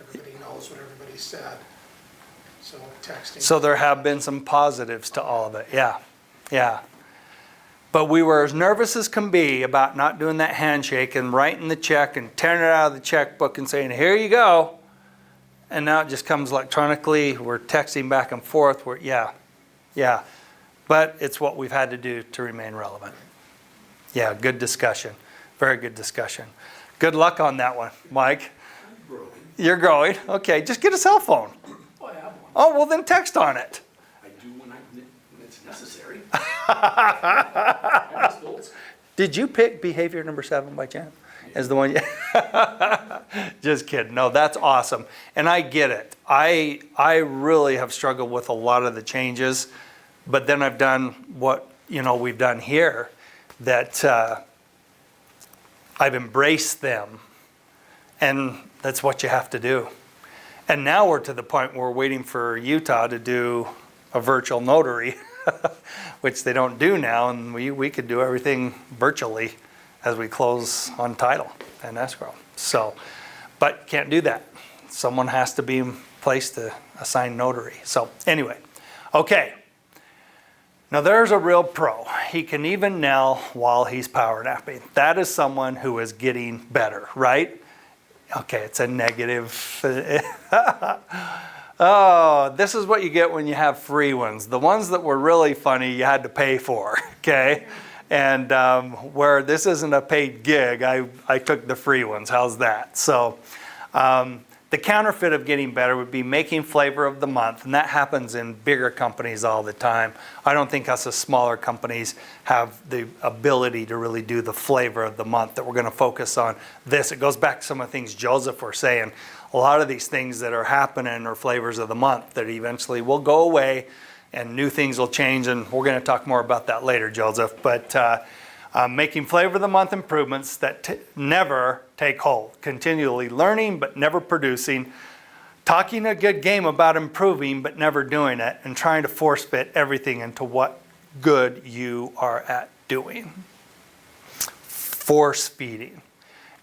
Speaker 2: Everybody knows what everybody said. So texting.
Speaker 1: So there have been some positives to all of it, yeah, yeah. But we were as nervous as can be about not doing that handshake and writing the check and tearing it out of the checkbook and saying, here you go. And now it just comes electronically. We're texting back and forth. Yeah. But it's what we've had to do to remain relevant. Yeah, good discussion. Very good discussion. Good luck on that one, Mike. You're growing. Okay, just get a cell phone.
Speaker 5: Oh, I have one.
Speaker 1: Oh, well then text on it.
Speaker 5: I do when it's necessary. I'm just old school.
Speaker 1: Did you pick behavior number 7 by chance? As the one just kidding. No, that's awesome. And I get it. I really have struggled with a lot of the changes, but then I've done what, we've done here, that I've embraced them. And that's what you have to do. And now we're to the point where we're waiting for Utah to do a virtual notary, which they don't do now, and we could do everything virtually as we close on title and escrow. So, but can't do that. Someone has to be in place to assign notary. So anyway, okay. Now there's a real pro. He can even kneel while he's power napping. That is someone who is getting better, right? Okay, it's a negative. Oh, this is what you get when you have free ones. The ones that were really funny, you had to pay for, okay? And where this isn't a paid gig, I took the free ones. How's that? So the counterfeit of getting better would be making flavor of the month, and that happens in bigger companies all the time. I don't think us as smaller companies have the ability to really do the flavor of the month that we're going to focus on this. It goes back to some of the things Joseph were saying. A lot of these things that are happening are flavors of the month that eventually will go away and new things will change, and we're going to talk more about that later, Joseph. But making flavor of the month improvements that never take hold, continually learning but never producing, talking a good game about improving but never doing it, and trying to force fit everything into what good you are at doing. Force feeding.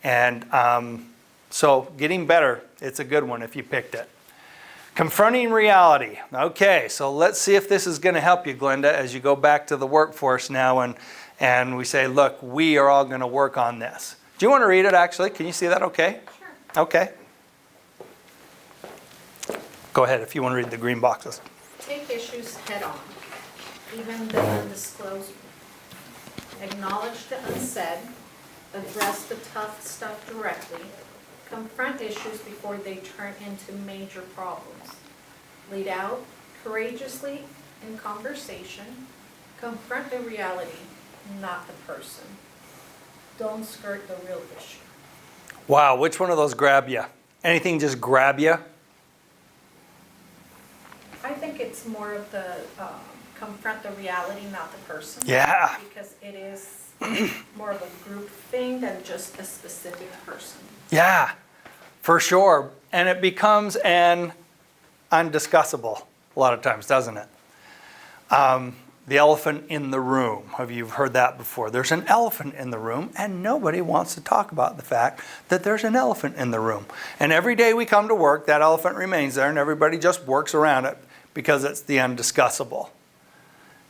Speaker 1: And so getting better, it's a good one if you picked it. Confronting reality. Okay, so let's see if this is going to help you, Glenda, as you go back to the workforce now and we say, look, we are all going to work on this. Do you want to read it actually? Can you see that okay?
Speaker 4: Sure.
Speaker 1: Okay. Go ahead if you want to read the green boxes.
Speaker 4: Take issues head on, even the undisclosed. Acknowledge the unsaid, address the tough stuff directly, confront issues before they turn into major problems. Lead out courageously in conversation, confront the reality, not the person. Don't skirt the real issue.
Speaker 1: Wow, which one of those grab you? Anything just grab you?
Speaker 4: I think it's more of the confront the reality, not the person.
Speaker 1: Yeah.
Speaker 4: Because it is more of a group thing than just a specific person.
Speaker 1: Yeah, for sure. And it becomes an undiscussable a lot of times, doesn't it? The elephant in the room. Have you heard that before? There's an elephant in the room, and nobody wants to talk about the fact that there's an elephant in the room. And every day we come to work, that elephant remains there, and everybody just works around it because it's the undiscussable.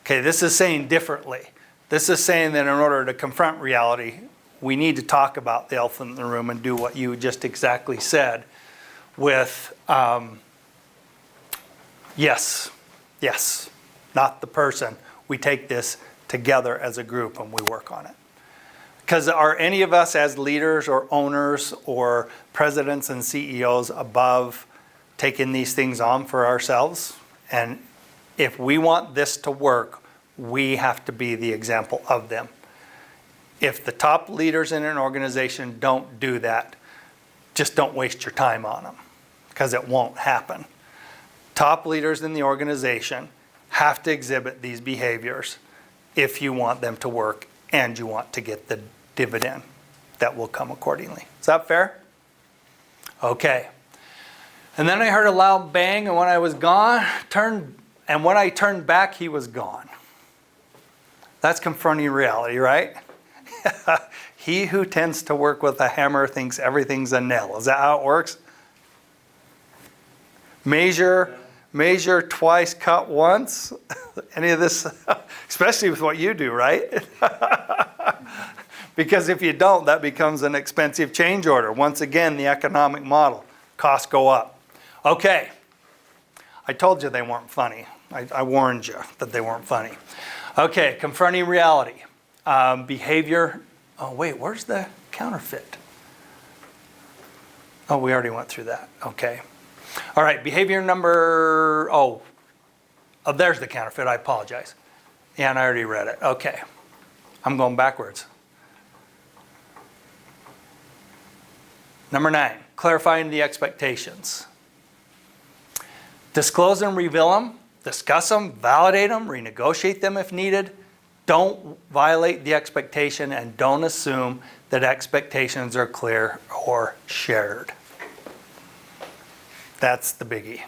Speaker 1: Okay, this is saying differently. This is saying that in order to confront reality, we need to talk about the elephant in the room and do what you just exactly said with yes, not the person. We take this together as a group and we work on it. Because are any of us as leaders or owners or presidents and CEOs above taking these things on for ourselves? And if we want this to work, we have to be the example of them. If the top leaders in an organization don't do that, just don't waste your time on them, because it won't happen. Top leaders in the organization have to exhibit these behaviors if you want them to work and you want to get the dividend that will come accordingly. Is that fair? Okay. And then I heard a loud bang, and when I was gone, when I turned back, he was gone. That's confronting reality, right? He who tends to work with a hammer thinks everything's a nail. Is that how it works? Measure twice, cut once. Any of this, especially with what you do, right? Because if you don't, that becomes an expensive change order. Once again, the economic model. Costs go up. Okay. I told you they weren't funny. I warned you that they weren't funny. Okay, confronting reality. Behavior. Oh, wait, where's the counterfeit? Oh, we already went through that. Okay. All right, behavior number, there's the counterfeit. I apologize. Yeah, and I already read it. Okay. I'm going backwards. Number 9, clarifying the expectations. Disclose and reveal them, discuss them, validate them, renegotiate them if needed. Don't violate the expectation and don't assume that expectations are clear or shared. That's the biggie.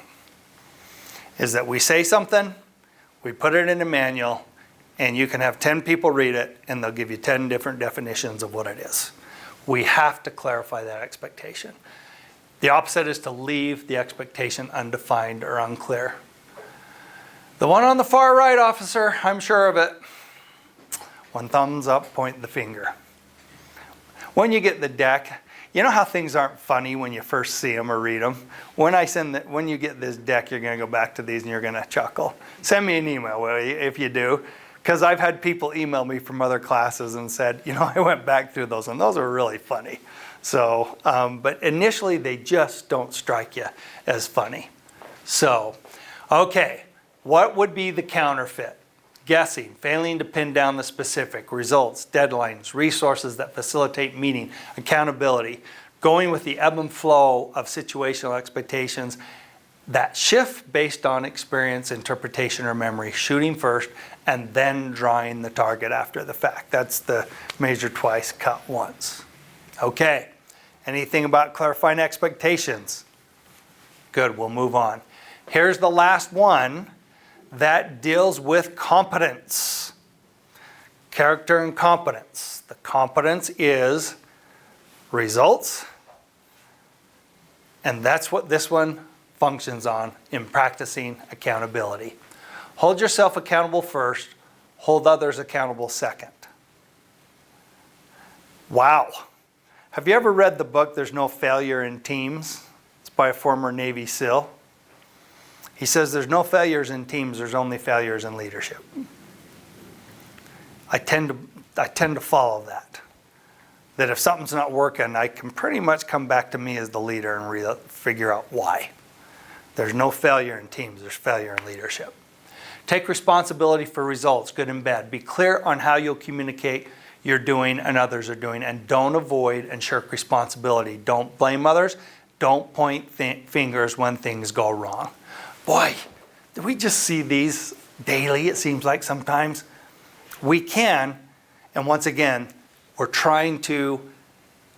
Speaker 1: Is that we say something, we put it in a manual, and you can have 10 people read it, and they'll give you 10 different definitions of what it is. We have to clarify that expectation. The opposite is to leave the expectation undefined or unclear. The one on the far right, officer, I'm sure of it. One thumbs up, point the finger. When you get the deck, you know how things aren't funny when you first see them or read them? When you get this deck, you're going to go back to these and you're going to chuckle. Send me an email, will you, if you do? Because I've had people email me from other classes and said, you know, I went back through those and those are really funny. So, but initially they just don't strike you as funny. So, okay, what would be the counterfeit? Guessing, failing to pin down the specific, results, deadlines, resources that facilitate meeting, accountability, going with the ebb and flow of situational expectations that shift based on experience, interpretation, or memory, shooting first, and then drawing the target after the fact. That's the measure twice, cut once. Okay, anything about clarifying expectations? Good, we'll move on. Here's the last one that deals with competence. Character and competence. The competence is results, and that's what this one functions on in practicing accountability. Hold yourself accountable first, hold others accountable second. Wow. Have you ever read the book, There's No Failure in Teams? It's by a former Navy SEAL. He says there's no failures in teams, there's only failures in leadership. I tend to follow that. That if something's not working, I can pretty much come back to me as the leader and figure out why. There's no failure in teams, there's failure in leadership. Take responsibility for results, good and bad. Be clear on how you'll communicate you're doing and others are doing, and don't avoid and shirk responsibility. Don't blame others, don't point fingers when things go wrong. Boy, do we just see these daily, it seems like sometimes. We can, and once again, we're trying to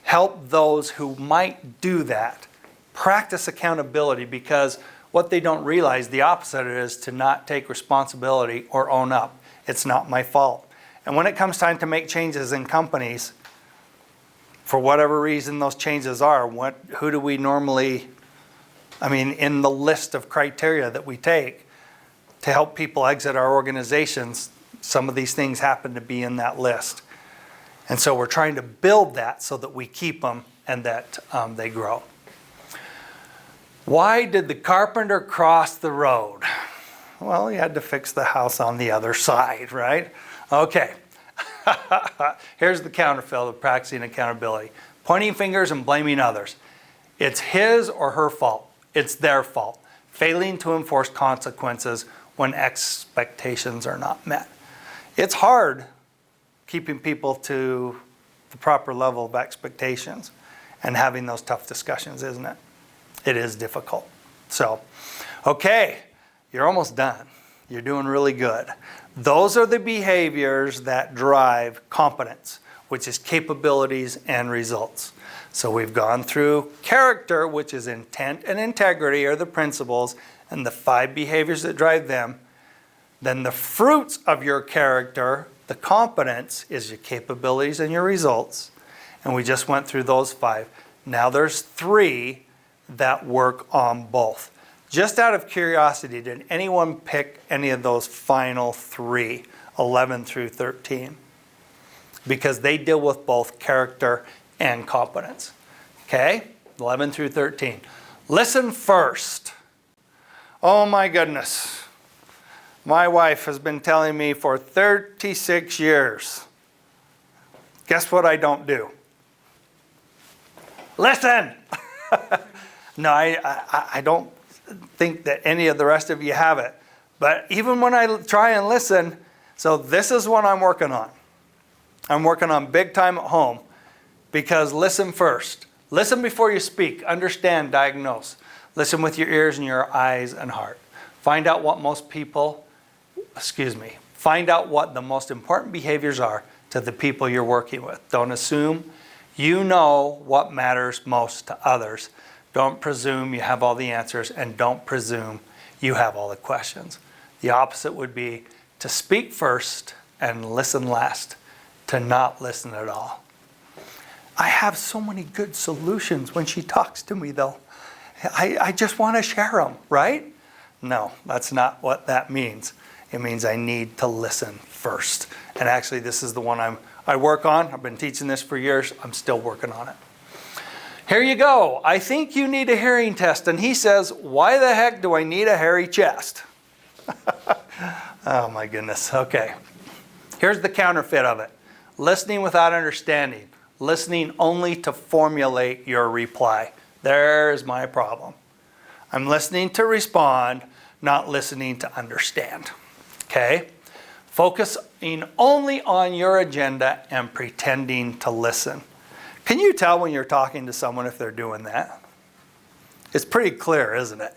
Speaker 1: help those who might do that practice accountability, because what they don't realize, the opposite is to not take responsibility or own up. It's not my fault. And when it comes time to make changes in companies, for whatever reason those changes are, who do we normally, in the list of criteria that we take to help people exit our organizations, some of these things happen to be in that list. And so we're trying to build that so that we keep them and that they grow. Why did the carpenter cross the road? Well, he had to fix the house on the other side, right? Okay. Here's the counterfeit of practicing accountability. Pointing fingers and blaming others. It's his or her fault. It's their fault. Failing to enforce consequences when expectations are not met. It's hard keeping people to the proper level of expectations and having those tough discussions, isn't it? It is difficult. So, okay, you're almost done. You're doing really good. Those are the behaviors that drive competence, which is capabilities and results. So we've gone through character, which is intent and integrity are the principles, and the 5 behaviors that drive them. Then the fruits of your character, the competence, is your capabilities and your results. And we just went through those 5. Now there's 3 that work on both. Just out of curiosity, did anyone pick any of those final 3, 11 through 13? Because they deal with both character and competence. Okay, 11 through 13. Listen first. Oh my goodness. My wife has been telling me for 36 years. Guess what I don't do? Listen! No, I don't think that any of the rest of you have it. But even when I try and listen, so this is what I'm working on. I'm working on big time at home, because listen first. Listen before you speak. Understand, diagnose. Listen with your ears and your eyes and heart. Find out what find out what the most important behaviors are to the people you're working with. Don't assume you know what matters most to others. Don't presume you have all the answers, and don't presume you have all the questions. The opposite would be to speak first and listen last to not listen at all. I have so many good solutions when she talks to me, though. I just want to share them, right? No, that's not what that means. It means I need to listen first. And actually, this is the one I work on. I've been teaching this for years. I'm still working on it. Here you go. I think you need a hearing test. And he says, why the heck do I need a hairy chest? Oh my goodness. Okay. Here's the counterfeit of it. Listening without understanding. Listening only to formulate your reply. There's my problem. I'm listening to respond, not listening to understand. Okay? Focusing only on your agenda and pretending to listen. Can you tell when you're talking to someone if they're doing that? It's pretty clear, isn't it?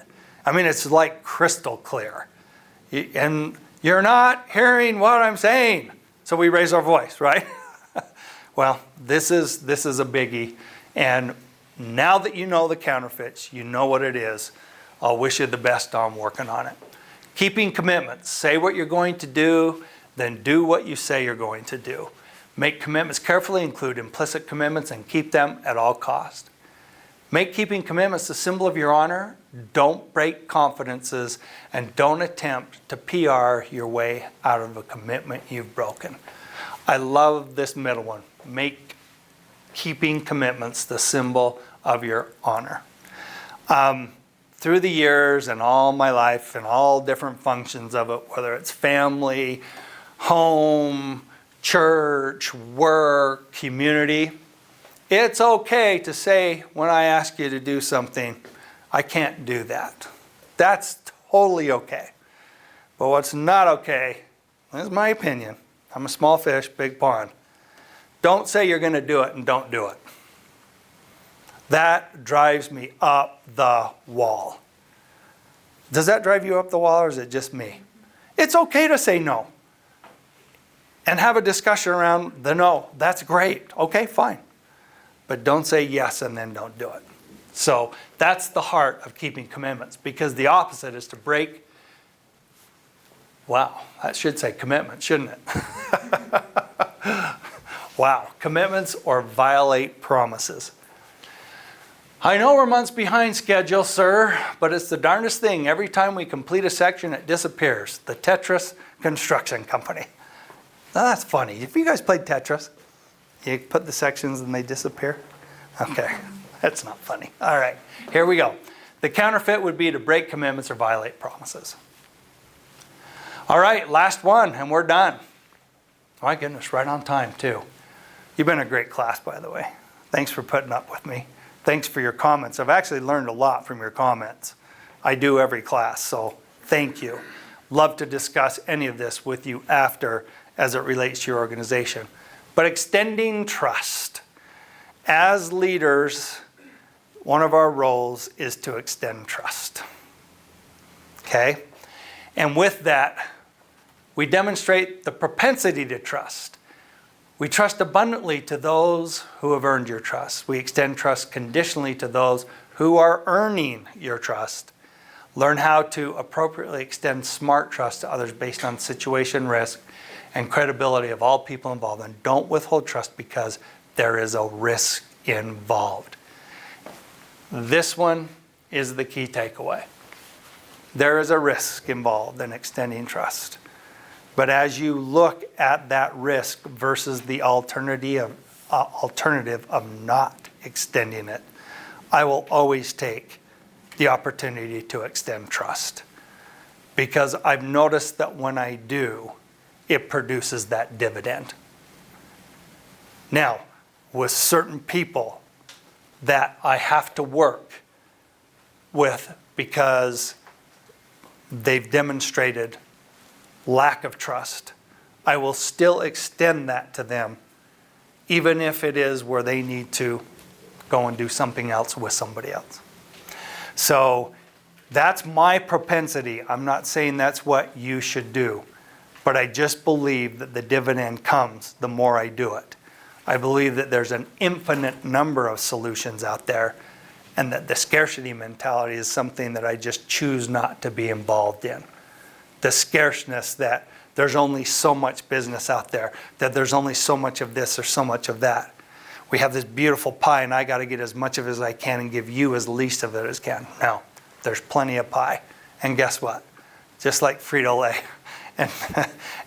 Speaker 1: I mean, it's like crystal clear. And you're not hearing what I'm saying. So we raise our voice, right? Well, this is a biggie. And now that you know the counterfeits, you know what it is, I'll wish you the best on working on it. Keeping commitments. Say what you're going to do, then do what you say you're going to do. Make commitments carefully, include implicit commitments, and keep them at all costs. Make keeping commitments a symbol of your honor. Don't break confidences, and don't attempt to PR your way out of a commitment you've broken. I love this middle one. Make keeping commitments the symbol of your honor. Through the years and all my life and all different functions of it, whether it's family, home, church, work, community, it's okay to say when I ask you to do something, I can't do that. That's totally okay. But what's not okay, this is my opinion, I'm a small fish, big pond. Don't say you're going to do it and don't do it. That drives me up the wall. Does that drive you up the wall or is it just me? It's okay to say no. And have a discussion around the no. That's great. Okay, fine. But don't say yes and then don't do it. So that's the heart of keeping commitments, because the opposite is to break. Wow, that should say commitment, shouldn't it? Wow, commitments or violate promises. I know we're months behind schedule, sir, but it's the darndest thing. Every time we complete a section, it disappears. The Tetris Construction Company. Now that's funny. Have you guys played Tetris? You put the sections and they disappear? Okay, that's not funny. All right, here we go. The counterfeit would be to break commitments or violate promises. All right, last one, and we're done. My goodness, right on time, too. You've been a great class, by the way. Thanks for putting up with me. Thanks for your comments. I've actually learned a lot from your comments. I do every class, so thank you. Love to discuss any of this with you after as it relates to your organization. But extending trust. As leaders, one of our roles is to extend trust. Okay? And with that, we demonstrate the propensity to trust. We trust abundantly to those who have earned your trust. We extend trust conditionally to those who are earning your trust. Learn how to appropriately extend smart trust to others based on situation, risk, and credibility of all people involved. And don't withhold trust because there is a risk involved. This one is the key takeaway. There is a risk involved in extending trust. But as you look at that risk versus the alternative of not extending it, I will always take the opportunity to extend trust. Because I've noticed that when I do, it produces that dividend. Now, with certain people that I have to work with because they've demonstrated lack of trust, I will still extend that to them, even if it is where they need to go and do something else with somebody else. So that's my propensity. I'm not saying that's what you should do, but I just believe that the dividend comes the more I do it. I believe that there's an infinite number of solutions out there, and that the scarcity mentality is something that I just choose not to be involved in. The scarceness that there's only so much business out there, that there's only so much of this or so much of that. We have this beautiful pie and I got to get as much of it as I can and give you as least of it as can. No, there's plenty of pie. And guess what? Just like Frito-Lay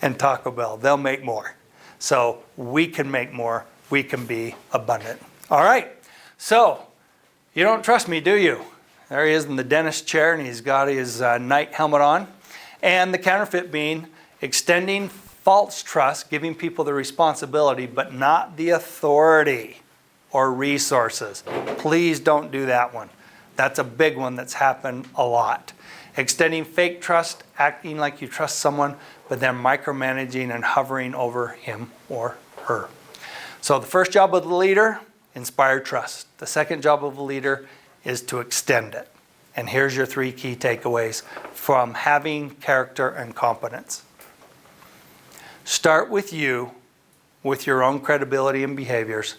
Speaker 1: and Taco Bell, they'll make more. So we can make more, we can be abundant. All right, so you don't trust me, do you? There he is in the dentist chair and he's got his night helmet on. And the counterfeit being extending false trust, giving people the responsibility, but not the authority or resources. Please don't do that one. That's a big one that's happened a lot. Extending fake trust, acting like you trust someone, but then micromanaging and hovering over him or her. So the first job of the leader, inspire trust. The second job of the leader is to extend it. And here's your 3 key takeaways from having character and competence. Start with you, with your own credibility and behaviors.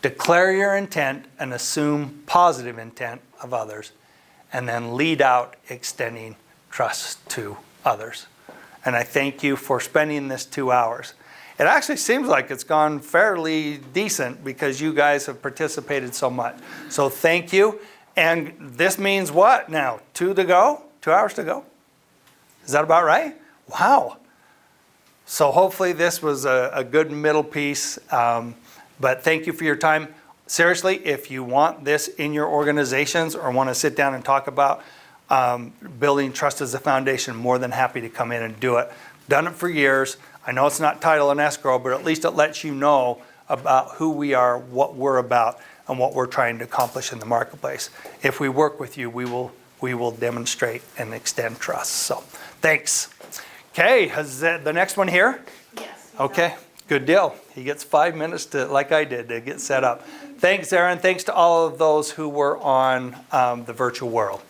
Speaker 1: Declare your intent and assume positive intent of others. And then lead out extending trust to others. And I thank you for spending this 2 hours. It actually seems like it's gone fairly decent because you guys have participated so much. So thank you. And this means what now? 2 to go? 2 hours to go? Is that about right? Wow. So hopefully this was a good middle piece. But thank you for your time. Seriously, if you want this in your organizations or want to sit down and talk about building trust as a foundation, more than happy to come in and do it. Done it for years. I know it's not title and escrow, but at least it lets you know about who we are, what we're about, and what we're trying to accomplish in the marketplace. If we work with you, we will demonstrate and extend trust. So thanks. Okay, is the next one here?
Speaker 4: Yes.
Speaker 1: Okay, good deal. He gets 5 minutes to, like I did, to get set up. Thanks, Aaron. Thanks to all of those who were on the virtual world.